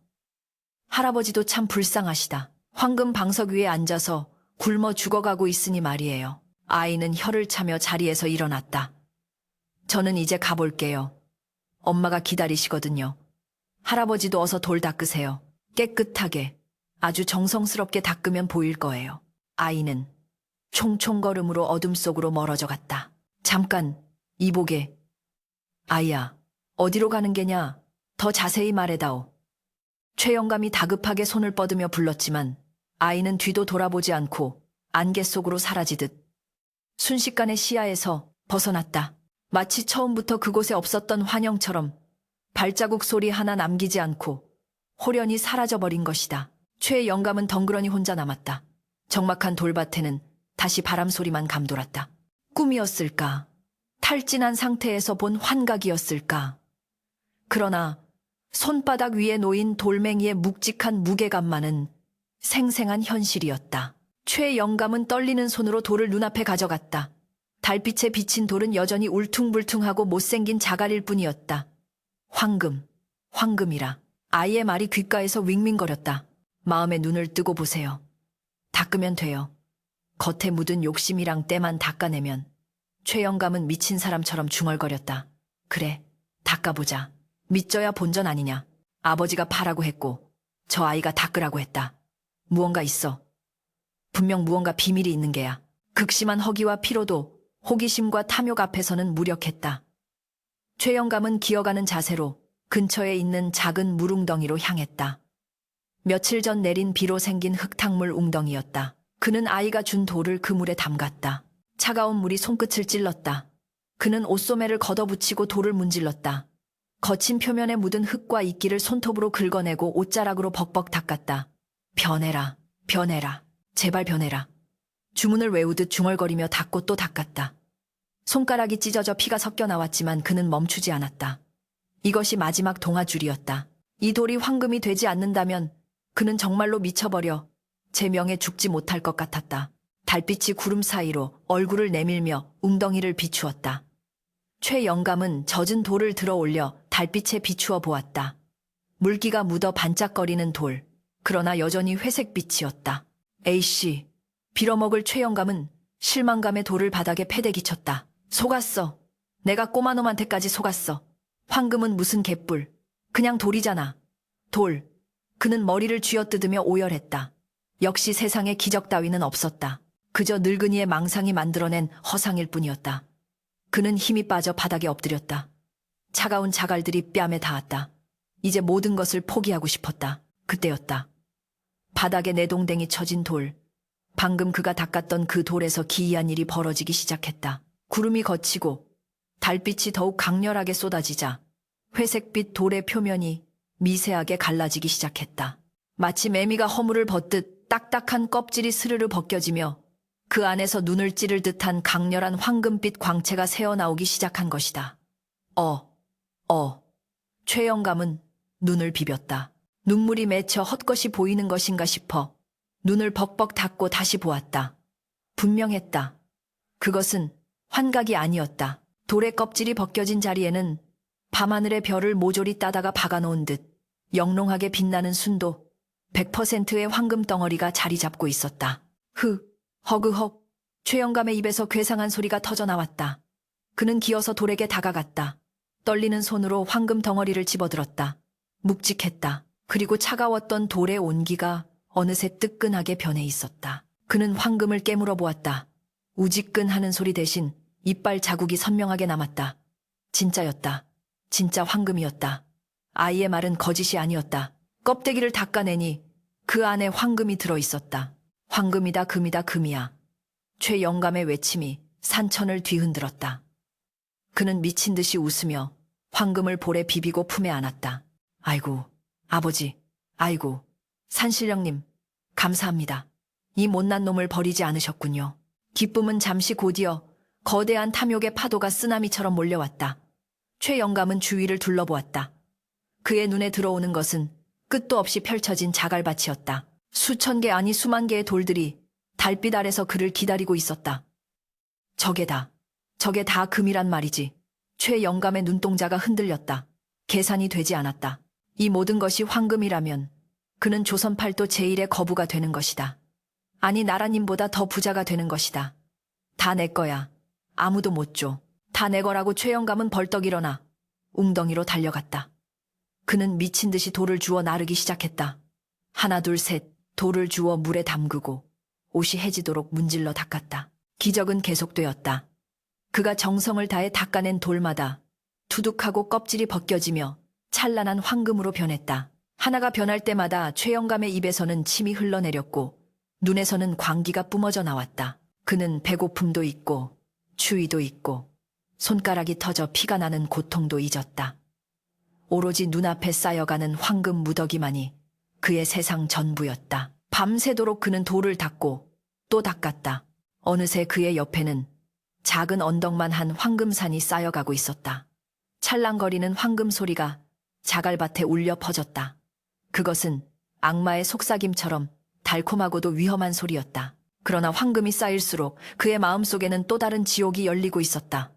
A: 할아버지도 참 불쌍하시다. 황금 방석 위에 앉아서 굶어 죽어가고 있으니 말이에요. 아이는 혀를 차며 자리에서 일어났다. 저는 이제 가볼게요. 엄마가 기다리시거든요. 할아버지도 어서 돌 닦으세요. 깨끗하게, 아주 정성스럽게 닦으면 보일 거예요. 아이는 총총걸음으로 어둠 속으로 멀어져 갔다. 잠깐 이보게. 아이야, 어디로 가는 게냐? 더 자세히 말해다오. 최 영감이 다급하게 손을 뻗으며 불렀지만 아이는 뒤도 돌아보지 않고 안개 속으로 사라지듯 순식간에 시야에서 벗어났다. 마치 처음부터 그곳에 없었던 환영처럼 발자국 소리 하나 남기지 않고 호련히 사라져버린 것이다. 최 영감은 덩그러니 혼자 남았다. 적막한 돌밭에는 다시 바람 소리만 감돌았다. 꿈이었을까? 탈진한 상태에서 본 환각이었을까? 그러나 손바닥 위에 놓인 돌멩이의 묵직한 무게감만은 생생한 현실이었다. 최 영감은 떨리는 손으로 돌을 눈앞에 가져갔다. 달빛에 비친 돌은 여전히 울퉁불퉁하고 못생긴 자갈일 뿐이었다. 황금, 황금이라. 아이의 말이 귓가에서 윙윙거렸다. 마음의 눈을 뜨고 보세요. 닦으면 돼요. 겉에 묻은 욕심이랑 때만 닦아내면. 최 영감은 미친 사람처럼 중얼거렸다. 그래, 닦아보자. 믿져야 본전 아니냐. 아버지가 파라고 했고 저 아이가 닦으라고 했다. 무언가 있어. 분명 무언가 비밀이 있는 게야. 극심한 허기와 피로도 호기심과 탐욕 앞에서는 무력했다. 최 영감은 기어가는 자세로 근처에 있는 작은 물웅덩이로 향했다. 며칠 전 내린 비로 생긴 흙탕물 웅덩이였다. 그는 아이가 준 돌을 그 물에 담갔다. 차가운 물이 손끝을 찔렀다. 그는 옷소매를 걷어붙이고 돌을 문질렀다. 거친 표면에 묻은 흙과 이끼를 손톱으로 긁어내고 옷자락으로 벅벅 닦았다. 변해라, 변해라, 제발 변해라. 주문을 외우듯 중얼거리며 닦고 또 닦았다. 손가락이 찢어져 피가 섞여 나왔지만 그는 멈추지 않았다. 이것이 마지막 동아줄이었다. 이 돌이 황금이 되지 않는다면 그는 정말로 미쳐버려 제 명에 죽지 못할 것 같았다. 달빛이 구름 사이로 얼굴을 내밀며 웅덩이를 비추었다. 최 영감은 젖은 돌을 들어 올려 달빛에 비추어 보았다. 물기가 묻어 반짝거리는 돌. 그러나 여전히 회색빛이었다. 에이씨. 빌어먹을 최 영감은 실망감에 돌을 바닥에 패대기 쳤다. 속았어. 내가 꼬마놈한테까지 속았어. 황금은 무슨 개뿔. 그냥 돌이잖아. 돌. 그는 머리를 쥐어뜯으며 오열했다. 역시 세상에 기적 따위는 없었다. 그저 늙은이의 망상이 만들어낸 허상일 뿐이었다. 그는 힘이 빠져 바닥에 엎드렸다. 차가운 자갈들이 뺨에 닿았다. 이제 모든 것을 포기하고 싶었다. 그때였다. 바닥에 내동댕이 쳐진 돌. 방금 그가 닦았던 그 돌에서 기이한 일이 벌어지기 시작했다. 구름이 걷히고 달빛이 더욱 강렬하게 쏟아지자 회색빛 돌의 표면이 미세하게 갈라지기 시작했다. 마치 매미가 허물을 벗듯 딱딱한 껍질이 스르르 벗겨지며 그 안에서 눈을 찌를 듯한 강렬한 황금빛 광채가 새어나오기 시작한 것이다. 최 영감은 눈을 비볐다. 눈물이 맺혀 헛것이 보이는 것인가 싶어 눈을 벅벅 닫고 다시 보았다. 분명했다. 그것은 환각이 아니었다. 돌의 껍질이 벗겨진 자리에는 밤하늘의 별을 모조리 따다가 박아놓은 듯 영롱하게 빛나는 순도 100%의 황금 덩어리가 자리 잡고 있었다. 허그헉. 최 영감의 입에서 괴상한 소리가 터져 나왔다. 그는 기어서 돌에게 다가갔다. 떨리는 손으로 황금 덩어리를 집어들었다. 묵직했다. 그리고 차가웠던 돌의 온기가 어느새 뜨끈하게 변해 있었다. 그는 황금을 깨물어 보았다. 우지끈하는 소리 대신 이빨 자국이 선명하게 남았다. 진짜였다. 진짜 황금이었다. 아이의 말은 거짓이 아니었다. 껍데기를 닦아내니 그 안에 황금이 들어있었다. 황금이다, 금이다, 금이야. 최 영감의 외침이 산천을 뒤흔들었다. 그는 미친 듯이 웃으며 황금을 볼에 비비고 품에 안았다. 아이고, 아버지, 아이고, 산신령님, 감사합니다. 이 못난 놈을 버리지 않으셨군요. 기쁨은 잠시 곧이어 거대한 탐욕의 파도가 쓰나미처럼 몰려왔다. 최 영감은 주위를 둘러보았다. 그의 눈에 들어오는 것은 끝도 없이 펼쳐진 자갈밭이었다. 수천 개 아니 수만 개의 돌들이 달빛 아래서 그를 기다리고 있었다. 저게 다 금이란 말이지. 최 영감의 눈동자가 흔들렸다. 계산이 되지 않았다. 이 모든 것이 황금이라면 그는 조선 팔도 제1의 거부가 되는 것이다. 아니 나라님보다 더 부자가 되는 것이다. 다 내 거야. 아무도 못 줘. 다 내 거라고 최 영감은 벌떡 일어나 웅덩이로 달려갔다. 그는 미친 듯이 돌을 주워 나르기 시작했다. 하나 둘 셋 돌을 주워 물에 담그고 옷이 해지도록 문질러 닦았다. 기적은 계속되었다. 그가 정성을 다해 닦아낸 돌마다 두둑하고 껍질이 벗겨지며 찬란한 황금으로 변했다. 하나가 변할 때마다 최영감의 입에서는 침이 흘러내렸고 눈에서는 광기가 뿜어져 나왔다. 그는 배고픔도 있고 추위도 있고 손가락이 터져 피가 나는 고통도 잊었다. 오로지 눈앞에 쌓여가는 황금 무더기만이 그의 세상 전부였다. 밤새도록 그는 돌을 닦고 또 닦았다. 어느새 그의 옆에는 작은 언덕만 한 황금산이 쌓여가고 있었다. 찰랑거리는 황금 소리가 자갈밭에 울려 퍼졌다. 그것은 악마의 속삭임처럼 달콤하고도 위험한 소리였다. 그러나 황금이 쌓일수록 그의 마음속에는 또 다른 지옥이 열리고 있었다.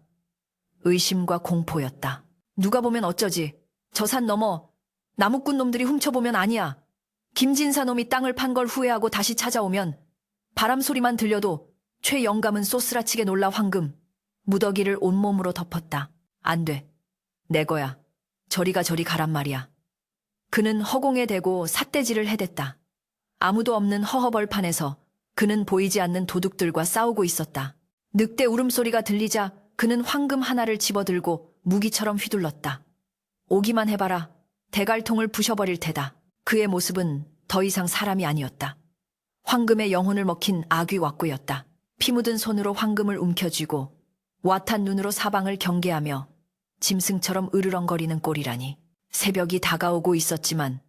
A: 의심과 공포였다. 누가 보면 어쩌지? 저 산 넘어 나무꾼 놈들이 훔쳐보면 아니야. 김진사 놈이 땅을 판 걸 후회하고 다시 찾아오면 바람 소리만 들려도 최영감은 쏘스라치게 놀라 황금 무더기를 온몸으로 덮었다. 안 돼. 내 거야. 저리가 저리 가란 말이야. 그는 허공에 대고 삿대질을 해댔다. 아무도 없는 허허벌판에서 그는 보이지 않는 도둑들과 싸우고 있었다. 늑대 울음소리가 들리자 그는 황금 하나를 집어들고 무기처럼 휘둘렀다. 오기만 해봐라. 대갈통을 부셔버릴 테다. 그의 모습은 더 이상 사람이 아니었다. 황금의 영혼을 먹힌 아귀 왁구였다. 피 묻은 손으로 황금을 움켜쥐고 와탄 눈으로 사방을 경계하며 짐승처럼 으르렁거리는 꼴이라니. 새벽이 다가오고 있었지만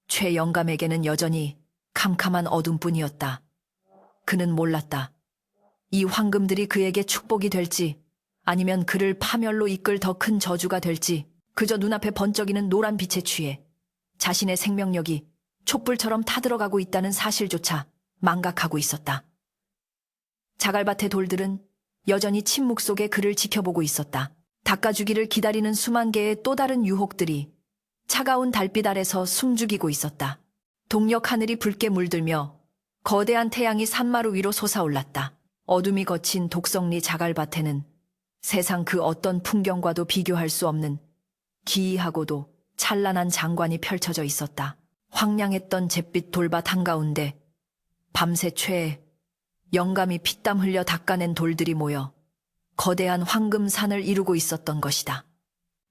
A: 최영감에게는 여전히 캄캄한 어둠뿐이었다. 그는 몰랐다. 이 황금들이 그에게 축복이 될지 아니면 그를 파멸로 이끌 더 큰 저주가 될지 그저 눈앞에 번쩍이는 노란 빛에 취해 자신의 생명력이 촛불처럼 타들어가고 있다는 사실조차 망각하고 있었다. 자갈밭의 돌들은 여전히 침묵 속에 그를 지켜보고 있었다. 닦아주기를 기다리는 수만 개의 또 다른 유혹들이 차가운 달빛 아래서 숨죽이고 있었다. 동력 하늘이 붉게 물들며 거대한 태양이 산마루 위로 솟아올랐다. 어둠이 거친 독성리 자갈밭에는 세상 그 어떤 풍경과도 비교할 수 없는 기이하고도 찬란한 장관이 펼쳐져 있었다. 황량했던 잿빛 돌밭 한가운데 밤새 최에 영감이 피땀 흘려 닦아낸 돌들이 모여 거대한 황금산을 이루고 있었던 것이다.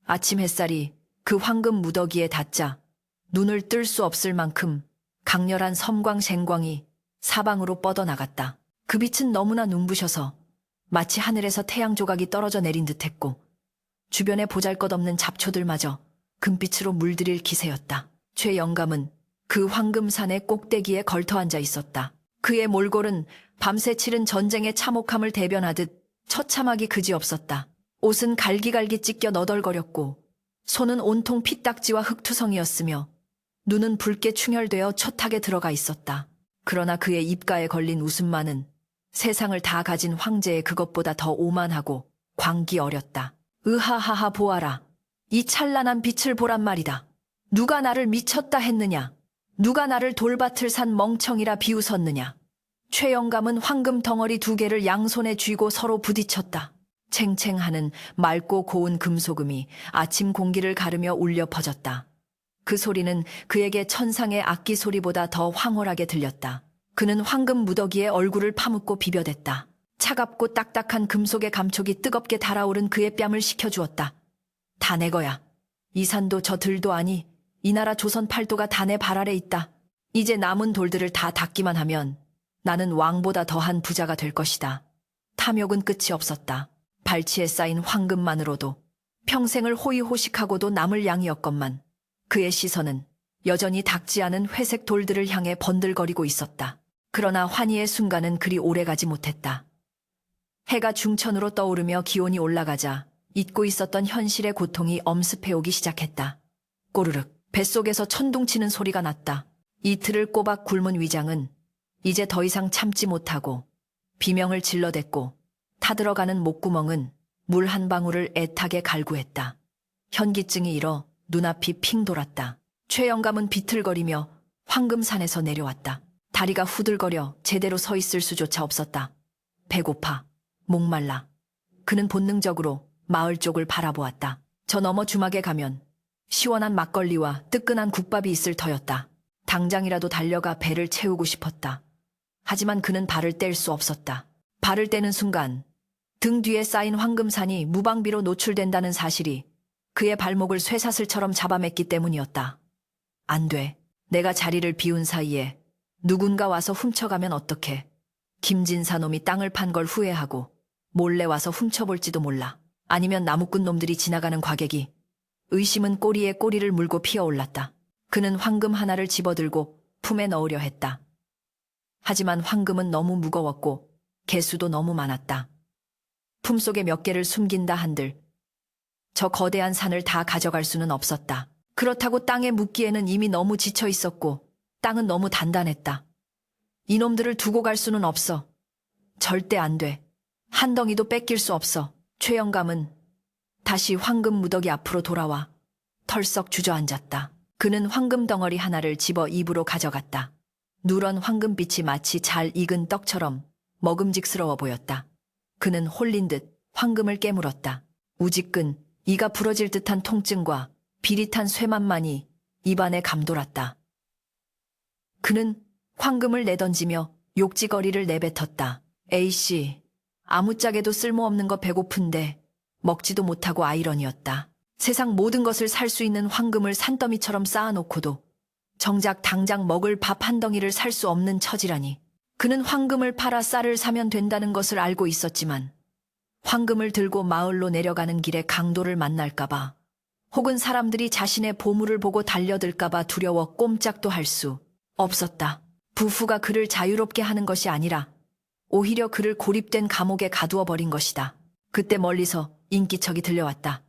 A: 아침 햇살이 그 황금 무더기에 닿자 눈을 뜰 수 없을 만큼 강렬한 섬광생광이 사방으로 뻗어나갔다. 그 빛은 너무나 눈부셔서 마치 하늘에서 태양 조각이 떨어져 내린 듯했고 주변에 보잘것없는 잡초들마저 금빛으로 물들일 기세였다. 최영감은 그 황금산의 꼭대기에 걸터앉아 있었다. 그의 몰골은 밤새 치른 전쟁의 참혹함을 대변하듯 처참하기 그지없었다. 옷은 갈기갈기 찢겨 너덜거렸고 손은 온통 피딱지와 흙투성이었으며 눈은 붉게 충혈되어 초탁에 들어가 있었다. 그러나 그의 입가에 걸린 웃음만은 세상을 다 가진 황제의 그것보다 더 오만하고 광기 어렸다. 으하하하 보아라. 이 찬란한 빛을 보란 말이다. 누가 나를 미쳤다 했느냐. 누가 나를 돌밭을 산 멍청이라 비웃었느냐. 최영감은 황금 덩어리 2개를 양손에 쥐고 서로 부딪혔다. 챙챙하는 맑고 고운 금소금이 아침 공기를 가르며 울려 퍼졌다. 그 소리는 그에게 천상의 악기 소리보다 더 황홀하게 들렸다. 그는 황금 무더기에 얼굴을 파묻고 비벼댔다. 차갑고 딱딱한 금속의 감촉이 뜨겁게 달아오른 그의 뺨을 식혀주었다. 다 내 거야. 이 산도 저 들도 아니 이 나라 조선 팔도가 다 내 발 아래 있다. 이제 남은 돌들을 다 닦기만 하면 나는 왕보다 더한 부자가 될 것이다. 탐욕은 끝이 없었다. 발치에 쌓인 황금만으로도 평생을 호의호식하고도 남을 양이었건만 그의 시선은 여전히 닦지 않은 회색 돌들을 향해 번들거리고 있었다. 그러나 환희의 순간은 그리 오래가지 못했다. 해가 중천으로 떠오르며 기온이 올라가자 잊고 있었던 현실의 고통이 엄습해오기 시작했다. 꼬르륵 뱃속에서 천둥치는 소리가 났다. 이틀을 꼬박 굶은 위장은 이제 더 이상 참지 못하고 비명을 질러댔고 타들어가는 목구멍은 물 한 방울을 애타게 갈구했다. 현기증이 일어 눈앞이 핑 돌았다. 최영감은 비틀거리며 황금산에서 내려왔다. 다리가 후들거려 제대로 서 있을 수조차 없었다. 배고파, 목말라. 그는 본능적으로 마을 쪽을 바라보았다. 저 너머 주막에 가면 시원한 막걸리와 뜨끈한 국밥이 있을 터였다. 당장이라도 달려가 배를 채우고 싶었다. 하지만 그는 발을 뗄 수 없었다. 발을 떼는 순간 등 뒤에 쌓인 황금산이 무방비로 노출된다는 사실이 그의 발목을 쇠사슬처럼 잡아맸기 때문이었다. 안 돼. 내가 자리를 비운 사이에 누군가 와서 훔쳐가면 어떡해. 김진사 놈이 땅을 판 걸 후회하고 몰래 와서 훔쳐볼지도 몰라. 아니면 나무꾼 놈들이 지나가는 과객이. 의심은 꼬리에 꼬리를 물고 피어올랐다. 그는 황금 하나를 집어들고 품에 넣으려 했다. 하지만 황금은 너무 무거웠고 개수도 너무 많았다. 품속에 몇 개를 숨긴다 한들 저 거대한 산을 다 가져갈 수는 없었다. 그렇다고 땅에 묻기에는 이미 너무 지쳐 있었고 땅은 너무 단단했다. 이놈들을 두고 갈 수는 없어. 절대 안 돼. 한 덩이도 뺏길 수 없어. 최영감은 다시 황금 무더기 앞으로 돌아와 털썩 주저앉았다. 그는 황금 덩어리 하나를 집어 입으로 가져갔다. 누런 황금빛이 마치 잘 익은 떡처럼 먹음직스러워 보였다. 그는 홀린 듯 황금을 깨물었다. 우지끈 이가 부러질 듯한 통증과 비릿한 쇠맛만이 입안에 감돌았다. 그는 황금을 내던지며 욕지거리를 내뱉었다. 에이씨, 아무짝에도 쓸모없는 거 배고픈데 먹지도 못하고 아이러니였다. 세상 모든 것을 살 수 있는 황금을 산더미처럼 쌓아놓고도 정작 당장 먹을 밥 한 덩이를 살 수 없는 처지라니. 그는 황금을 팔아 쌀을 사면 된다는 것을 알고 있었지만 황금을 들고 마을로 내려가는 길에 강도를 만날까봐 혹은 사람들이 자신의 보물을 보고 달려들까봐 두려워 꼼짝도 할 수 없었다. 부후가 그를 자유롭게 하는 것이 아니라 오히려 그를 고립된 감옥에 가두어 버린 것이다. 그때 멀리서 인기척이 들려왔다.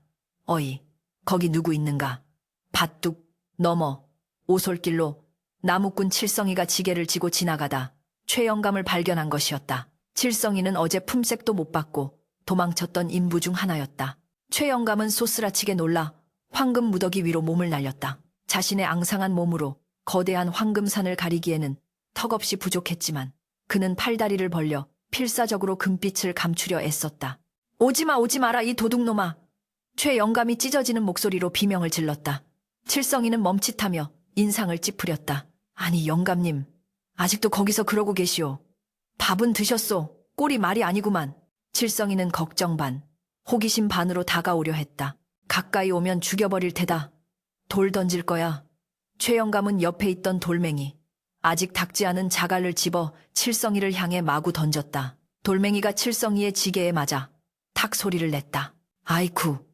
A: 어이, 거기 누구 있는가? 밭둑 넘어 오솔길로 나무꾼 칠성이가 지게를 지고 지나가다 최영감을 발견한 것이었다. 칠성이는 어제 품색도 못 받고 도망쳤던 인부 중 하나였다. 최영감은 소스라치게 놀라 황금 무더기 위로 몸을 날렸다. 자신의 앙상한 몸으로 거대한 황금산을 가리기에는 턱없이 부족했지만 그는 팔다리를 벌려 필사적으로 금빛을 감추려 애썼다. 오지마 오지 마라 이 도둑놈아. 최영감이 찢어지는 목소리로 비명을 질렀다. 칠성이는 멈칫하며 인상을 찌푸렸다. 아니 영감님, 아직도 거기서 그러고 계시오. 밥은 드셨소. 꼴이 말이 아니구만. 칠성이는 걱정 반, 호기심 반으로 다가오려 했다. 가까이 오면 죽여버릴 테다. 돌 던질 거야. 최영감은 옆에 있던 돌멩이, 아직 닦지 않은 자갈을 집어 칠성이를 향해 마구 던졌다. 돌멩이가 칠성이의 지게에 맞아 탁 소리를 냈다. 아이쿠,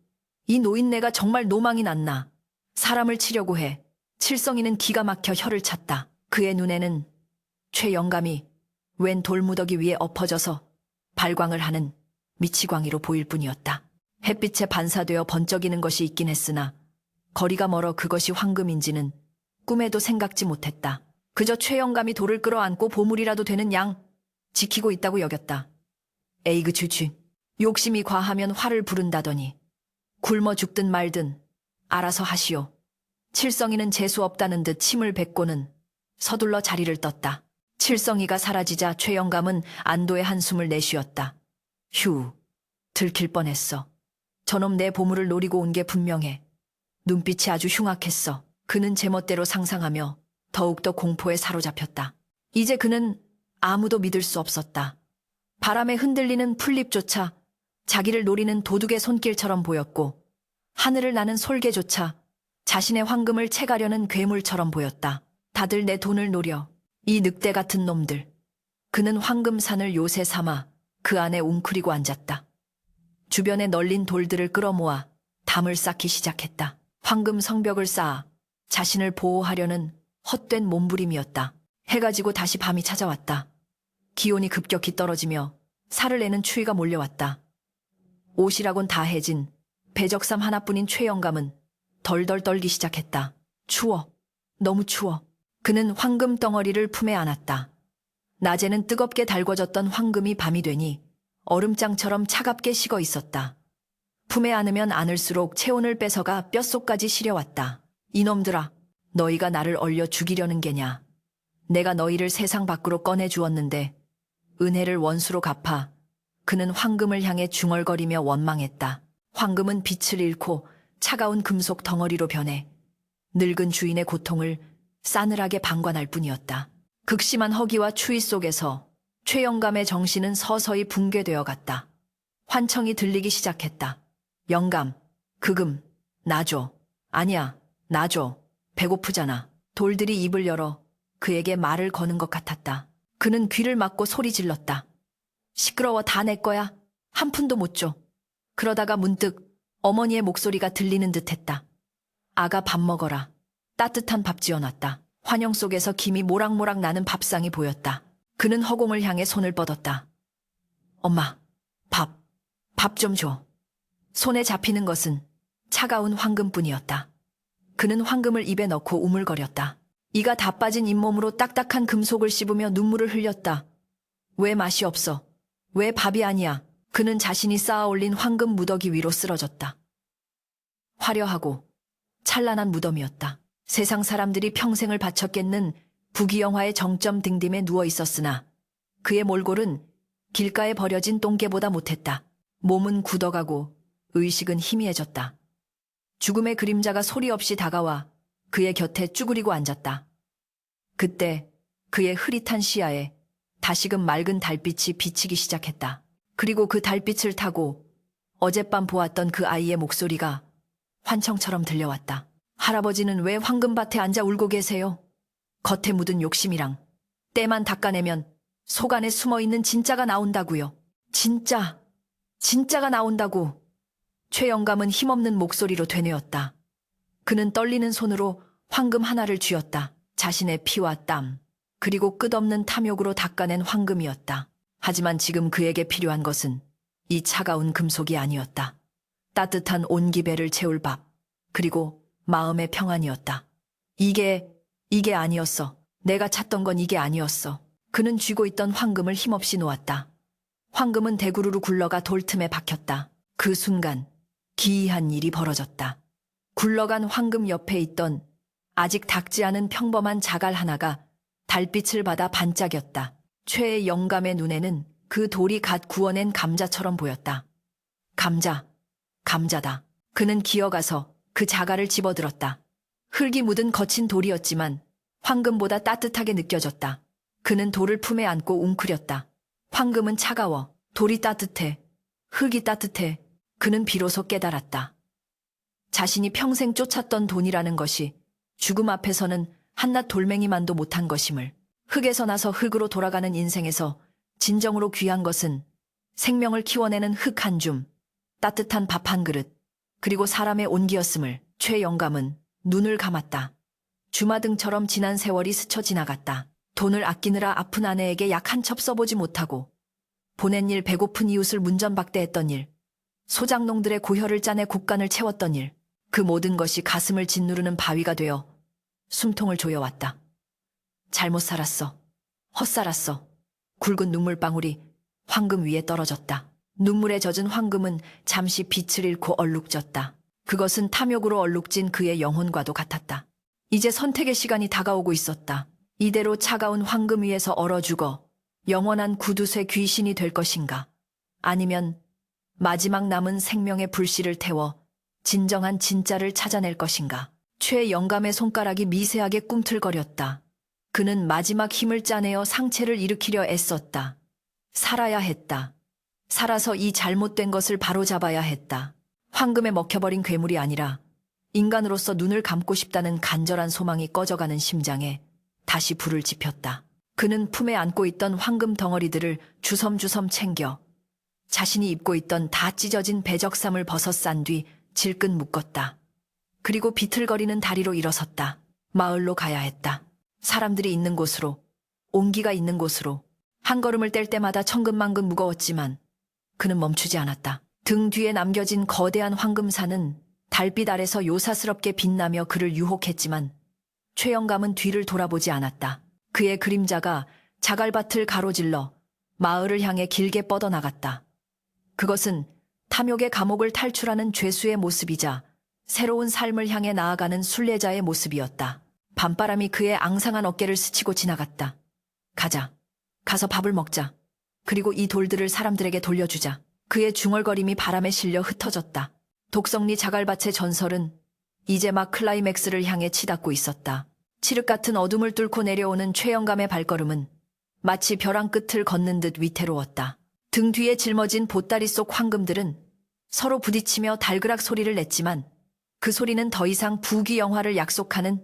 A: 이 노인네가 정말 노망이 났나. 사람을 치려고 해. 칠성이는 기가 막혀 혀를 찼다. 그의 눈에는 최영감이 웬 돌무더기 위에 엎어져서 발광을 하는 미치광이로 보일 뿐이었다. 햇빛에 반사되어 번쩍이는 것이 있긴 했으나 거리가 멀어 그것이 황금인지는 꿈에도 생각지 못했다. 그저 최영감이 돌을 끌어안고 보물이라도 되는 양 지키고 있다고 여겼다. 에이그 주쥐, 욕심이 과하면 화를 부른다더니 굶어 죽든 말든 알아서 하시오. 칠성이는 재수 없다는 듯 침을 뱉고는 서둘러 자리를 떴다. 칠성이가 사라지자 최영감은 안도의 한숨을 내쉬었다. 휴, 들킬 뻔했어. 저놈 내 보물을 노리고 온 게 분명해. 눈빛이 아주 흉악했어. 그는 제멋대로 상상하며 더욱더 공포에 사로잡혔다. 이제 그는 아무도 믿을 수 없었다. 바람에 흔들리는 풀잎조차 자기를 노리는 도둑의 손길처럼 보였고 하늘을 나는 솔개조차 자신의 황금을 채가려는 괴물처럼 보였다. 다들 내 돈을 노려. 이 늑대 같은 놈들. 그는 황금산을 요새 삼아 그 안에 웅크리고 앉았다. 주변에 널린 돌들을 끌어모아 담을 쌓기 시작했다. 황금 성벽을 쌓아 자신을 보호하려는 헛된 몸부림이었다. 해가 지고 다시 밤이 찾아왔다. 기온이 급격히 떨어지며 살을 내는 추위가 몰려왔다. 옷이라곤 다 해진 배적삼 하나뿐인 최영감은 덜덜 떨기 시작했다. 추워. 너무 추워. 그는 황금 덩어리를 품에 안았다. 낮에는 뜨겁게 달궈졌던 황금이 밤이 되니 얼음장처럼 차갑게 식어 있었다. 품에 안으면 안을수록 체온을 뺏어가 뼛속까지 시려왔다. 이놈들아, 너희가 나를 얼려 죽이려는 게냐. 내가 너희를 세상 밖으로 꺼내 주었는데 은혜를 원수로 갚아. 그는 황금을 향해 중얼거리며 원망했다. 황금은 빛을 잃고 차가운 금속 덩어리로 변해 늙은 주인의 고통을 싸늘하게 방관할 뿐이었다. 극심한 허기와 추위 속에서 최영감의 정신은 서서히 붕괴되어 갔다. 환청이 들리기 시작했다. 영감, 그금, 나줘. 아니야, 나줘. 배고프잖아. 돌들이 입을 열어 그에게 말을 거는 것 같았다. 그는 귀를 막고 소리 질렀다. 시끄러워, 다 내 거야. 한 푼도 못 줘. 그러다가 문득 어머니의 목소리가 들리는 듯했다. 아가, 밥 먹어라. 따뜻한 밥 지어놨다. 환영 속에서 김이 모락모락 나는 밥상이 보였다. 그는 허공을 향해 손을 뻗었다. 엄마, 밥 좀 줘. 손에 잡히는 것은 차가운 황금뿐이었다. 그는 황금을 입에 넣고 우물거렸다. 이가 다 빠진 잇몸으로 딱딱한 금속을 씹으며 눈물을 흘렸다. 왜 맛이 없어? 왜 밥이 아니야? 그는 자신이 쌓아 올린 황금 무더기 위로 쓰러졌다. 화려하고 찬란한 무덤이었다. 세상 사람들이 평생을 바쳤겠는 부귀영화의 정점 등dim에 누워 있었으나 그의 몰골은 길가에 버려진 똥개보다 못했다. 몸은 굳어가고 의식은 희미해졌다. 죽음의 그림자가 소리 없이 다가와 그의 곁에 쭈그리고 앉았다. 그때 그의 흐릿한 시야에 다시금 맑은 달빛이 비치기 시작했다. 그리고 그 달빛을 타고 어젯밤 보았던 그 아이의 목소리가 환청처럼 들려왔다. 할아버지는 왜 황금밭에 앉아 울고 계세요? 겉에 묻은 욕심이랑 때만 닦아내면 속 안에 숨어있는 진짜가 나온다고요. 진짜가 나온다고. 최 영감은 힘없는 목소리로 되뇌었다. 그는 떨리는 손으로 황금 하나를 쥐었다. 자신의 피와 땀, 그리고 끝없는 탐욕으로 닦아낸 황금이었다. 하지만 지금 그에게 필요한 것은 이 차가운 금속이 아니었다. 따뜻한 온기배를 채울 밥, 그리고 마음의 평안이었다. 이게 아니었어. 내가 찾던 건 이게 아니었어. 그는 쥐고 있던 황금을 힘없이 놓았다. 황금은 대구르르 굴러가 돌틈에 박혔다. 그 순간 기이한 일이 벌어졌다. 굴러간 황금 옆에 있던 아직 닦지 않은 평범한 자갈 하나가 달빛을 받아 반짝였다. 최의 영감의 눈에는 그 돌이 갓 구워낸 감자처럼 보였다. 감자다. 그는 기어가서 그 자갈을 집어들었다. 흙이 묻은 거친 돌이었지만 황금보다 따뜻하게 느껴졌다. 그는 돌을 품에 안고 웅크렸다. 황금은 차가워. 돌이 따뜻해. 흙이 따뜻해. 그는 비로소 깨달았다. 자신이 평생 쫓았던 돈이라는 것이 죽음 앞에서는 한낱 돌멩이만도 못한 것임을. 흙에서 나서 흙으로 돌아가는 인생에서 진정으로 귀한 것은 생명을 키워내는 흙 한 줌, 따뜻한 밥 한 그릇, 그리고 사람의 온기였음을. 최 영감은 눈을 감았다. 주마등처럼 지난 세월이 스쳐 지나갔다. 돈을 아끼느라 아픈 아내에게 약 한 첩 써보지 못하고 보낸 일, 배고픈 이웃을 문전박대했던 일, 소작농들의 고혈을 짜내 곡간을 채웠던 일, 그 모든 것이 가슴을 짓누르는 바위가 되어 숨통을 조여왔다. 잘못 살았어. 헛살았어. 굵은 눈물방울이 황금 위에 떨어졌다. 눈물에 젖은 황금은 잠시 빛을 잃고 얼룩졌다. 그것은 탐욕으로 얼룩진 그의 영혼과도 같았다. 이제 선택의 시간이 다가오고 있었다. 이대로 차가운 황금 위에서 얼어 죽어 영원한 구두쇠 귀신이 될 것인가? 아니면 마지막 남은 생명의 불씨를 태워 진정한 진짜를 찾아낼 것인가? 최 영감의 손가락이 미세하게 꿈틀거렸다. 그는 마지막 힘을 짜내어 상체를 일으키려 애썼다. 살아야 했다. 살아서 이 잘못된 것을 바로잡아야 했다. 황금에 먹혀버린 괴물이 아니라 인간으로서 눈을 감고 싶다는 간절한 소망이 꺼져가는 심장에 다시 불을 지폈다. 그는 품에 안고 있던 황금 덩어리들을 주섬주섬 챙겨 자신이 입고 있던 다 찢어진 배적삼을 벗어 싼 뒤 질끈 묶었다. 그리고 비틀거리는 다리로 일어섰다. 마을로 가야 했다. 사람들이 있는 곳으로, 온기가 있는 곳으로. 한 걸음을 뗄 때마다 천근만근 무거웠지만 그는 멈추지 않았다. 등 뒤에 남겨진 거대한 황금산은 달빛 아래서 요사스럽게 빛나며 그를 유혹했지만 최 영감은 뒤를 돌아보지 않았다. 그의 그림자가 자갈밭을 가로질러 마을을 향해 길게 뻗어나갔다. 그것은 탐욕의 감옥을 탈출하는 죄수의 모습이자 새로운 삶을 향해 나아가는 순례자의 모습이었다. 밤바람이 그의 앙상한 어깨를 스치고 지나갔다. 가자. 가서 밥을 먹자. 그리고 이 돌들을 사람들에게 돌려주자. 그의 중얼거림이 바람에 실려 흩어졌다. 독성리 자갈밭의 전설은 이제 막 클라이맥스를 향해 치닫고 있었다. 칠흑 같은 어둠을 뚫고 내려오는 최 영감의 발걸음은 마치 벼랑 끝을 걷는 듯 위태로웠다. 등 뒤에 짊어진 보따리 속 황금들은 서로 부딪히며 달그락 소리를 냈지만 그 소리는 더 이상 부귀영화를 약속하는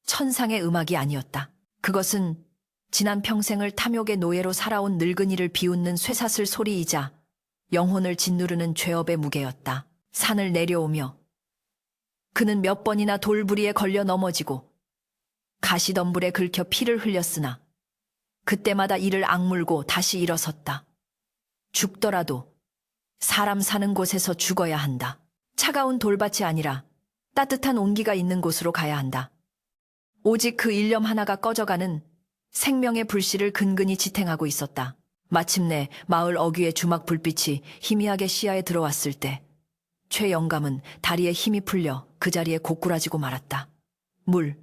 A: 천상의 음악이 아니었다. 그것은 지난 평생을 탐욕의 노예로 살아온 늙은이를 비웃는 쇠사슬 소리이자 영혼을 짓누르는 죄업의 무게였다. 산을 내려오며 그는 몇 번이나 돌부리에 걸려 넘어지고 가시덤불에 긁혀 피를 흘렸으나 그때마다 이를 악물고 다시 일어섰다. 죽더라도 사람 사는 곳에서 죽어야 한다. 차가운 돌밭이 아니라 따뜻한 온기가 있는 곳으로 가야 한다. 오직 그 일념 하나가 꺼져가는 생명의 불씨를 근근히 지탱하고 있었다. 마침내 마을 어귀의 주막 불빛이 희미하게 시야에 들어왔을 때 최 영감은 다리에 힘이 풀려 그 자리에 고꾸라지고 말았다. 물,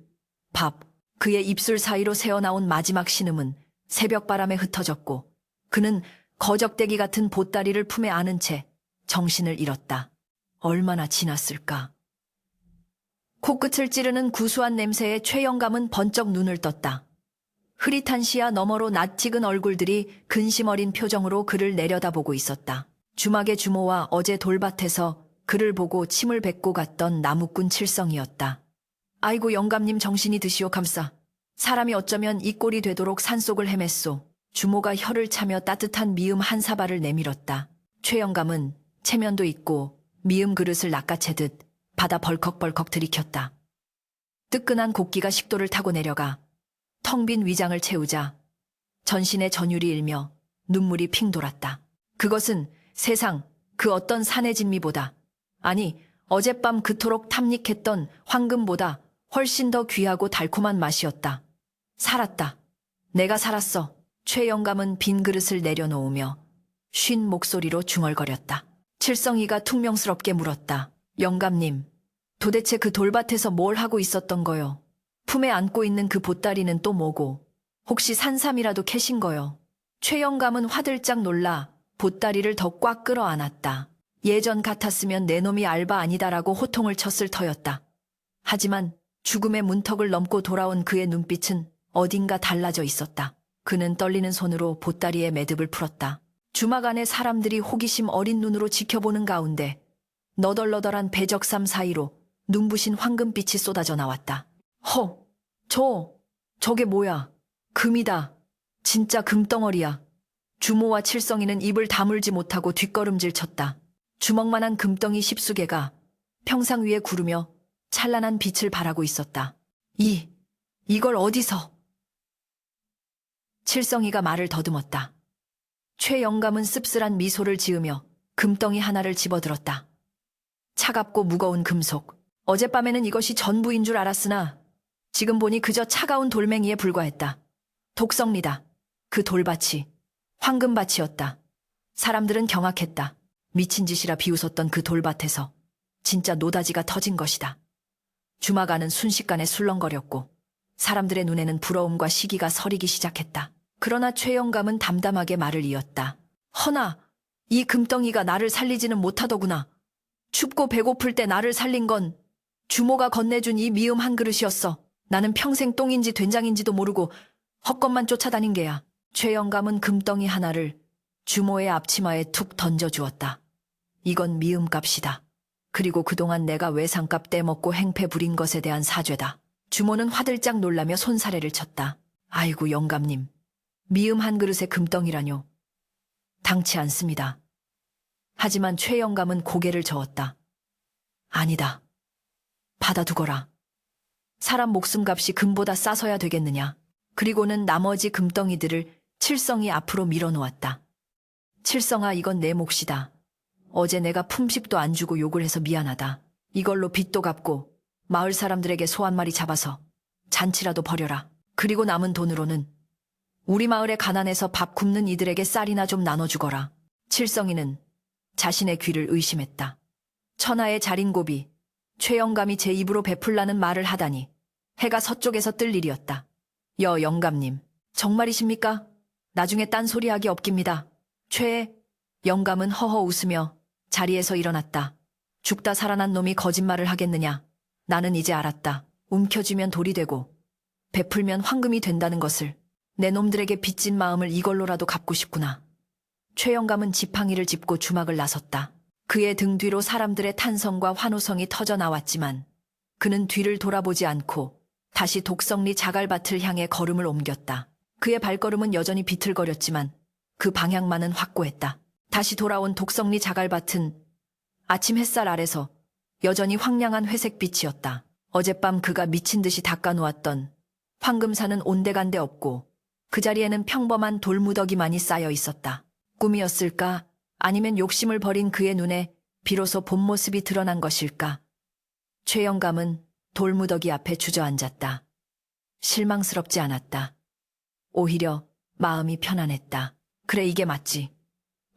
A: 밥, 그의 입술 사이로 새어나온 마지막 신음은 새벽바람에 흩어졌고 그는 거적대기 같은 보따리를 품에 안은 채 정신을 잃었다. 얼마나 지났을까? 코끝을 찌르는 구수한 냄새에 최 영감은 번쩍 눈을 떴다. 흐릿한 시야 너머로 낯익은 얼굴들이 근심 어린 표정으로 그를 내려다보고 있었다. 주막의 주모와 어제 돌밭에서 그를 보고 침을 뱉고 갔던 나무꾼 칠성이었다. 아이고 영감님 정신이 드시오 감싸. 사람이 어쩌면 이 꼴이 되도록 산속을 헤맸소. 주모가 혀를 차며 따뜻한 미음 한 사발을 내밀었다. 최 영감은 체면도 있고 미음 그릇을 낚아채듯 바다 벌컥벌컥 들이켰다. 뜨끈한 곡기가 식도를 타고 내려가 텅 빈 위장을 채우자 전신의 전율이 일며 눈물이 핑 돌았다. 그것은 세상 그 어떤 산의 진미보다 아니 어젯밤 그토록 탐닉했던 황금보다 훨씬 더 귀하고 달콤한 맛이었다. 살았다. 내가 살았어. 최 영감은 빈 그릇을 내려놓으며 쉰 목소리로 중얼거렸다. 칠성이가 퉁명스럽게 물었다. 영감님, 도대체 그 돌밭에서 뭘 하고 있었던 거요? 품에 안고 있는 그 보따리는 또 뭐고? 혹시 산삼이라도 캐신 거요? 최 영감은 화들짝 놀라 보따리를 더 꽉 끌어안았다. 예전 같았으면 내 놈이 알바 아니다라고 호통을 쳤을 터였다. 하지만 죽음의 문턱을 넘고 돌아온 그의 눈빛은 어딘가 달라져 있었다. 그는 떨리는 손으로 보따리의 매듭을 풀었다. 주막 안에 사람들이 호기심 어린 눈으로 지켜보는 가운데 너덜너덜한 배적삼 사이로 눈부신 황금빛이 쏟아져 나왔다. 저게 뭐야? 금이다. 진짜 금덩어리야. 주모와 칠성이는 입을 다물지 못하고 뒷걸음질 쳤다. 주먹만한 금덩이 10수개가 평상 위에 구르며 찬란한 빛을 발하고 있었다. 이걸 어디서? 칠성이가 말을 더듬었다. 최 영감은 씁쓸한 미소를 지으며 금덩이 하나를 집어들었다. 차갑고 무거운 금속. 어젯밤에는 이것이 전부인 줄 알았으나 지금 보니 그저 차가운 돌멩이에 불과했다. 독성리다. 그 돌밭이 황금밭이었다. 사람들은 경악했다. 미친 짓이라 비웃었던 그 돌밭에서 진짜 노다지가 터진 것이다. 주막 안은 순식간에 술렁거렸고 사람들의 눈에는 부러움과 시기가 서리기 시작했다. 그러나 최 영감은 담담하게 말을 이었다. 허나 이 금덩이가 나를 살리지는 못하더구나. 춥고 배고플 때 나를 살린 건 주모가 건네준 이 미음 한 그릇이었어. 나는 평생 똥인지 된장인지도 모르고 헛것만 쫓아다닌 게야. 최 영감은 금덩이 하나를 주모의 앞치마에 툭 던져주었다. 이건 미음값이다. 그리고 그동안 내가 외상값 떼먹고 행패 부린 것에 대한 사죄다. 주모는 화들짝 놀라며 손사래를 쳤다. 아이고 영감님, 미음 한 그릇의 금덩이라뇨. 당치 않습니다. 하지만 최 영감은 고개를 저었다. 아니다. 받아두거라. 사람 목숨값이 금보다 싸서야 되겠느냐. 그리고는 나머지 금덩이들을 칠성이 앞으로 밀어놓았다. 칠성아, 이건 내 몫이다. 어제 내가 품식도 안 주고 욕을 해서 미안하다. 이걸로 빚도 갚고 마을 사람들에게 소 한 마리 잡아서 잔치라도 벌여라. 그리고 남은 돈으로는 우리 마을에 가난해서 밥 굶는 이들에게 쌀이나 좀 나눠주거라. 칠성이는 자신의 귀를 의심했다. 천하의 자린고비, 최 영감이 제 입으로 베풀라는 말을 하다니 해가 서쪽에서 뜰 일이었다. 영감님, 정말이십니까? 나중에 딴소리하기 없깁니다. 최 영감은 허허 웃으며 자리에서 일어났다. 죽다 살아난 놈이 거짓말을 하겠느냐. 나는 이제 알았다. 움켜쥐면 돌이 되고 베풀면 황금이 된다는 것을. 내 놈들에게 빚진 마음을 이걸로라도 갚고 싶구나. 최영감은 지팡이를 짚고 주막을 나섰다. 그의 등 뒤로 사람들의 탄성과 환호성이 터져 나왔지만 그는 뒤를 돌아보지 않고 다시 독성리 자갈밭을 향해 걸음을 옮겼다. 그의 발걸음은 여전히 비틀거렸지만 그 방향만은 확고했다. 다시 돌아온 독성리 자갈밭은 아침 햇살 아래서 여전히 황량한 회색빛이었다. 어젯밤 그가 미친 듯이 닦아놓았던 황금사는 온데간데 없고 그 자리에는 평범한 돌무더기만이 쌓여 있었다. 꿈이었을까? 아니면 욕심을 버린 그의 눈에 비로소 본 모습이 드러난 것일까? 최영감은 돌무더기 앞에 주저앉았다. 실망스럽지 않았다. 오히려 마음이 편안했다. 그래, 이게 맞지.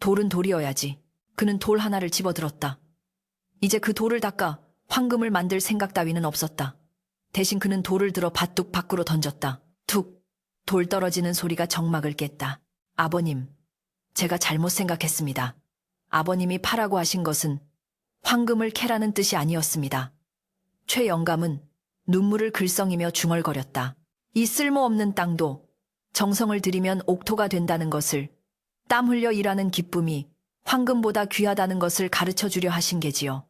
A: 돌은 돌이어야지. 그는 돌 하나를 집어들었다. 이제 그 돌을 닦아 황금을 만들 생각 따위는 없었다. 대신 그는 돌을 들어 밭둑 밖으로 던졌다. 툭! 돌 떨어지는 소리가 정막을 깼다. 아버님, 제가 잘못 생각했습니다. 아버님이 파라고 하신 것은 황금을 캐라는 뜻이 아니었습니다. 최영감은 눈물을 글썽이며 중얼거렸다. 이 쓸모없는 땅도 정성을 들이면 옥토가 된다는 것을, 땀 흘려 일하는 기쁨이 황금보다 귀하다는 것을 가르쳐 주려 하신 게지요.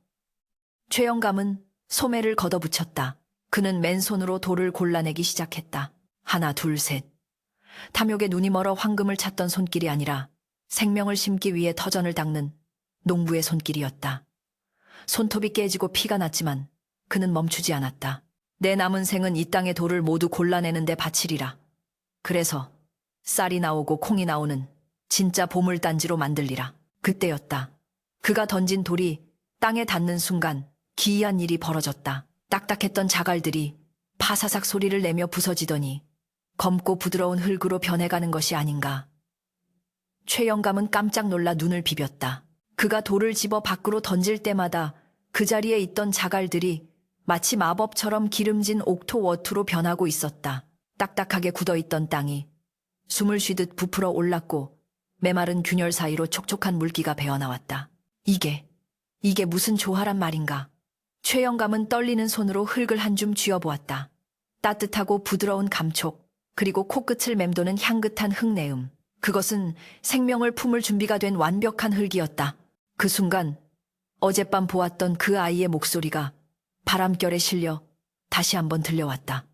A: 최영감은 소매를 걷어붙였다. 그는 맨손으로 돌을 골라내기 시작했다. 하나, 둘, 셋. 탐욕에 눈이 멀어 황금을 찾던 손길이 아니라 생명을 심기 위해 터전을 닦는 농부의 손길이었다. 손톱이 깨지고 피가 났지만 그는 멈추지 않았다. 내 남은 생은 이 땅의 돌을 모두 골라내는 데 바치리라. 그래서 쌀이 나오고 콩이 나오는 진짜 보물단지로 만들리라. 그때였다. 그가 던진 돌이 땅에 닿는 순간 기이한 일이 벌어졌다. 딱딱했던 자갈들이 파사삭 소리를 내며 부서지더니 검고 부드러운 흙으로 변해가는 것이 아닌가. 최영감은 깜짝 놀라 눈을 비볐다. 그가 돌을 집어 밖으로 던질 때마다 그 자리에 있던 자갈들이 마치 마법처럼 기름진 옥토 워투로 변하고 있었다. 딱딱하게 굳어있던 땅이 숨을 쉬듯 부풀어 올랐고 메마른 균열 사이로 촉촉한 물기가 배어나왔다. 이게 무슨 조화란 말인가. 최영감은 떨리는 손으로 흙을 한 줌 쥐어보았다. 따뜻하고 부드러운 감촉, 그리고 코끝을 맴도는 향긋한 흙내음. 그것은 생명을 품을 준비가 된 완벽한 흙이었다. 그 순간 어젯밤 보았던 그 아이의 목소리가 바람결에 실려 다시 한번 들려왔다.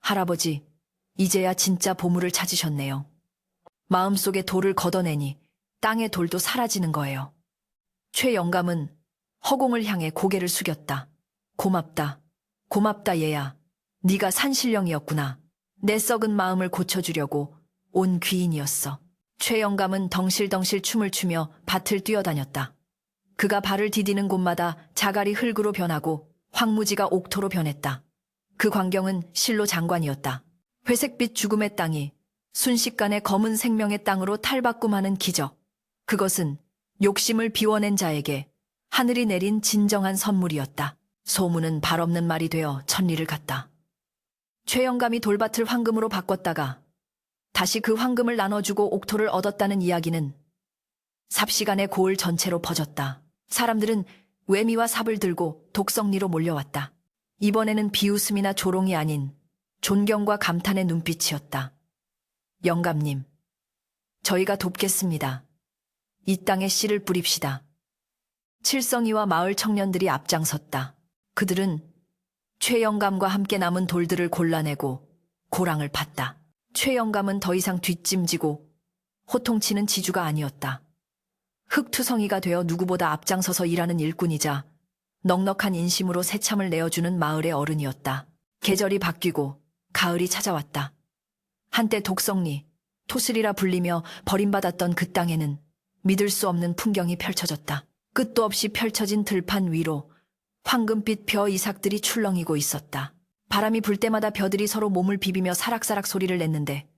A: 할아버지, 이제야 진짜 보물을 찾으셨네요. 마음속에 돌을 걷어내니 땅의 돌도 사라지는 거예요. 최영감은 허공을 향해 고개를 숙였다. 고맙다. 고맙다 얘야. 네가 산신령이었구나. 내 썩은 마음을 고쳐주려고 온 귀인이었어. 최영감은 덩실덩실 춤을 추며 밭을 뛰어다녔다. 그가 발을 디디는 곳마다 자갈이 흙으로 변하고 황무지가 옥토로 변했다. 그 광경은 실로 장관이었다. 회색빛 죽음의 땅이 순식간에 검은 생명의 땅으로 탈바꿈하는 기적. 그것은 욕심을 비워낸 자에게 하늘이 내린 진정한 선물이었다. 소문은 발 없는 말이 되어 천리를 갔다. 최영감이 돌밭을 황금으로 바꿨다가 다시 그 황금을 나눠주고 옥토를 얻었다는 이야기는 삽시간에 고을 전체로 퍼졌다. 사람들은 외미와 삽을 들고 독성리로 몰려왔다. 이번에는 비웃음이나 조롱이 아닌 존경과 감탄의 눈빛이었다. 영감님, 저희가 돕겠습니다. 이 땅에 씨를 뿌립시다. 칠성이와 마을 청년들이 앞장섰다. 그들은 최영감과 함께 남은 돌들을 골라내고 고랑을 팠다. 최영감은 더 이상 뒷짐지고 호통치는 지주가 아니었다. 흙투성이가 되어 누구보다 앞장서서 일하는 일꾼이자 넉넉한 인심으로 새참을 내어주는 마을의 어른이었다. 계절이 바뀌고 가을이 찾아왔다. 한때 독성리, 토슬이라 불리며 버림받았던 그 땅에는 믿을 수 없는 풍경이 펼쳐졌다. 끝도 없이 펼쳐진 들판 위로 황금빛 벼 이삭들이 출렁이고 있었다. 바람이 불 때마다 벼들이 서로 몸을 비비며 사락사락 소리를 냈는데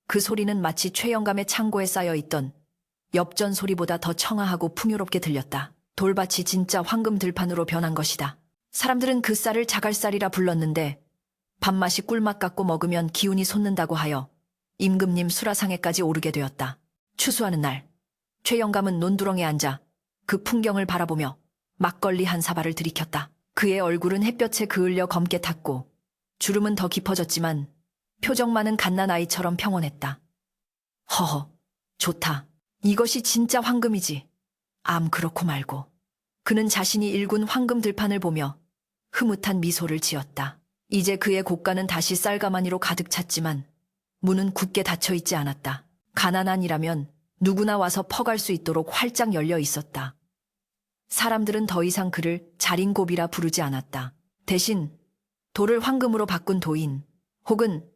A: 그 소리는 마치 최영감의 창고에 쌓여있던 엽전 소리보다 더 청아하고 풍요롭게 들렸다. 돌밭이 진짜 황금 들판으로 변한 것이다. 사람들은 그 쌀을 자갈쌀이라 불렀는데 밥맛이 꿀맛 같고 먹으면 기운이 솟는다고 하여 임금님 수라상에까지 오르게 되었다. 추수하는 날, 최영감은 논두렁에 앉아 그 풍경을 바라보며 막걸리 한 사발을 들이켰다. 그의 얼굴은 햇볕에 그을려 검게 탔고 주름은 더 깊어졌지만 표정만은 갓난 아이처럼 평온했다. 허허, 좋다. 이것이 진짜 황금이지. 그렇고 말고. 그는 자신이 일군 황금 들판을 보며 흐뭇한 미소를 지었다. 이제 그의 곳간은 다시 쌀가마니로 가득 찼지만 문은 굳게 닫혀 있지 않았다. 가난한 이라면 누구나 와서 퍼갈 수 있도록 활짝 열려 있었다. 사람들은 더 이상 그를 자린고비라 부르지 않았다. 대신 돌을 황금으로 바꾼 도인 혹은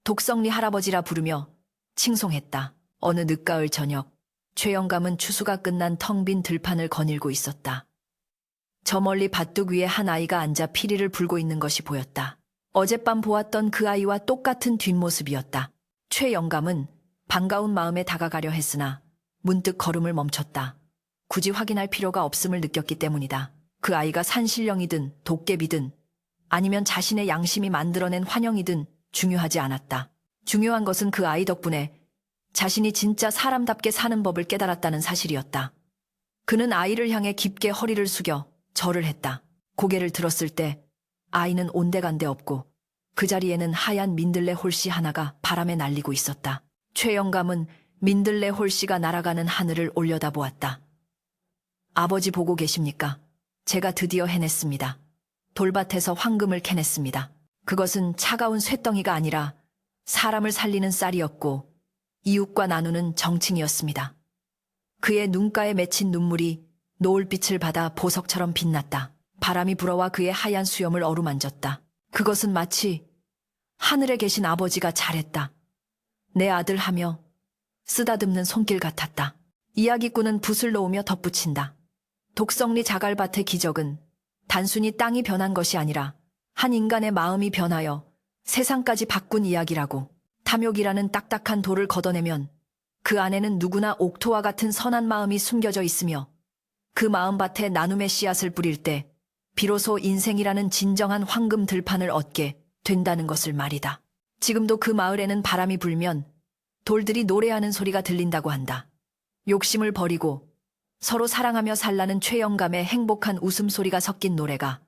A: 독성리 할아버지라 부르며 칭송했다. 어느 늦가을 저녁, 최 영감은 추수가 끝난 텅 빈 들판을 거닐고 있었다. 저 멀리 밭둑 위에 한 아이가 앉아 피리를 불고 있는 것이 보였다. 어젯밤 보았던 그 아이와 똑같은 뒷모습이었다. 최 영감은 반가운 마음에 다가가려 했으나 문득 걸음을 멈췄다. 굳이 확인할 필요가 없음을 느꼈기 때문이다. 그 아이가 산신령이든 도깨비든 아니면 자신의 양심이 만들어낸 환영이든 중요하지 않았다. 중요한 것은 그 아이 덕분에 자신이 진짜 사람답게 사는 법을 깨달았다는 사실이었다. 그는 아이를 향해 깊게 허리를 숙여 절을 했다. 고개를 들었을 때 아이는 온데간데 없고 그 자리에는 하얀 민들레 홀씨 하나가 바람에 날리고 있었다. 최 영감은 민들레 홀씨가 날아가는 하늘을 올려다보았다. 아버지 보고 계십니까? 제가 드디어 해냈습니다. 돌밭에서 황금을 캐냈습니다. 그것은 차가운 쇳덩이가 아니라 사람을 살리는 쌀이었고 이웃과 나누는 정칭이었습니다. 그의 눈가에 맺힌 눈물이 노을빛을 받아 보석처럼 빛났다. 바람이 불어와 그의 하얀 수염을 어루만졌다. 그것은 마치 하늘에 계신 아버지가 잘했다. 내 아들 하며 쓰다듬는 손길 같았다. 이야기꾼은 붓을 놓으며 덧붙인다. 독성리 자갈밭의 기적은 단순히 땅이 변한 것이 아니라 한 인간의 마음이 변하여 세상까지 바꾼 이야기라고. 탐욕이라는 딱딱한 돌을 걷어내면 그 안에는 누구나 옥토와 같은 선한 마음이 숨겨져 있으며 그 마음밭에 나눔의 씨앗을 뿌릴 때 비로소 인생이라는 진정한 황금 들판을 얻게 된다는 것을 말이다. 지금도 그 마을에는 바람이 불면 돌들이 노래하는 소리가 들린다고 한다. 욕심을 버리고 서로 사랑하며 살라는 최영감의 행복한 웃음소리가 섞인 노래가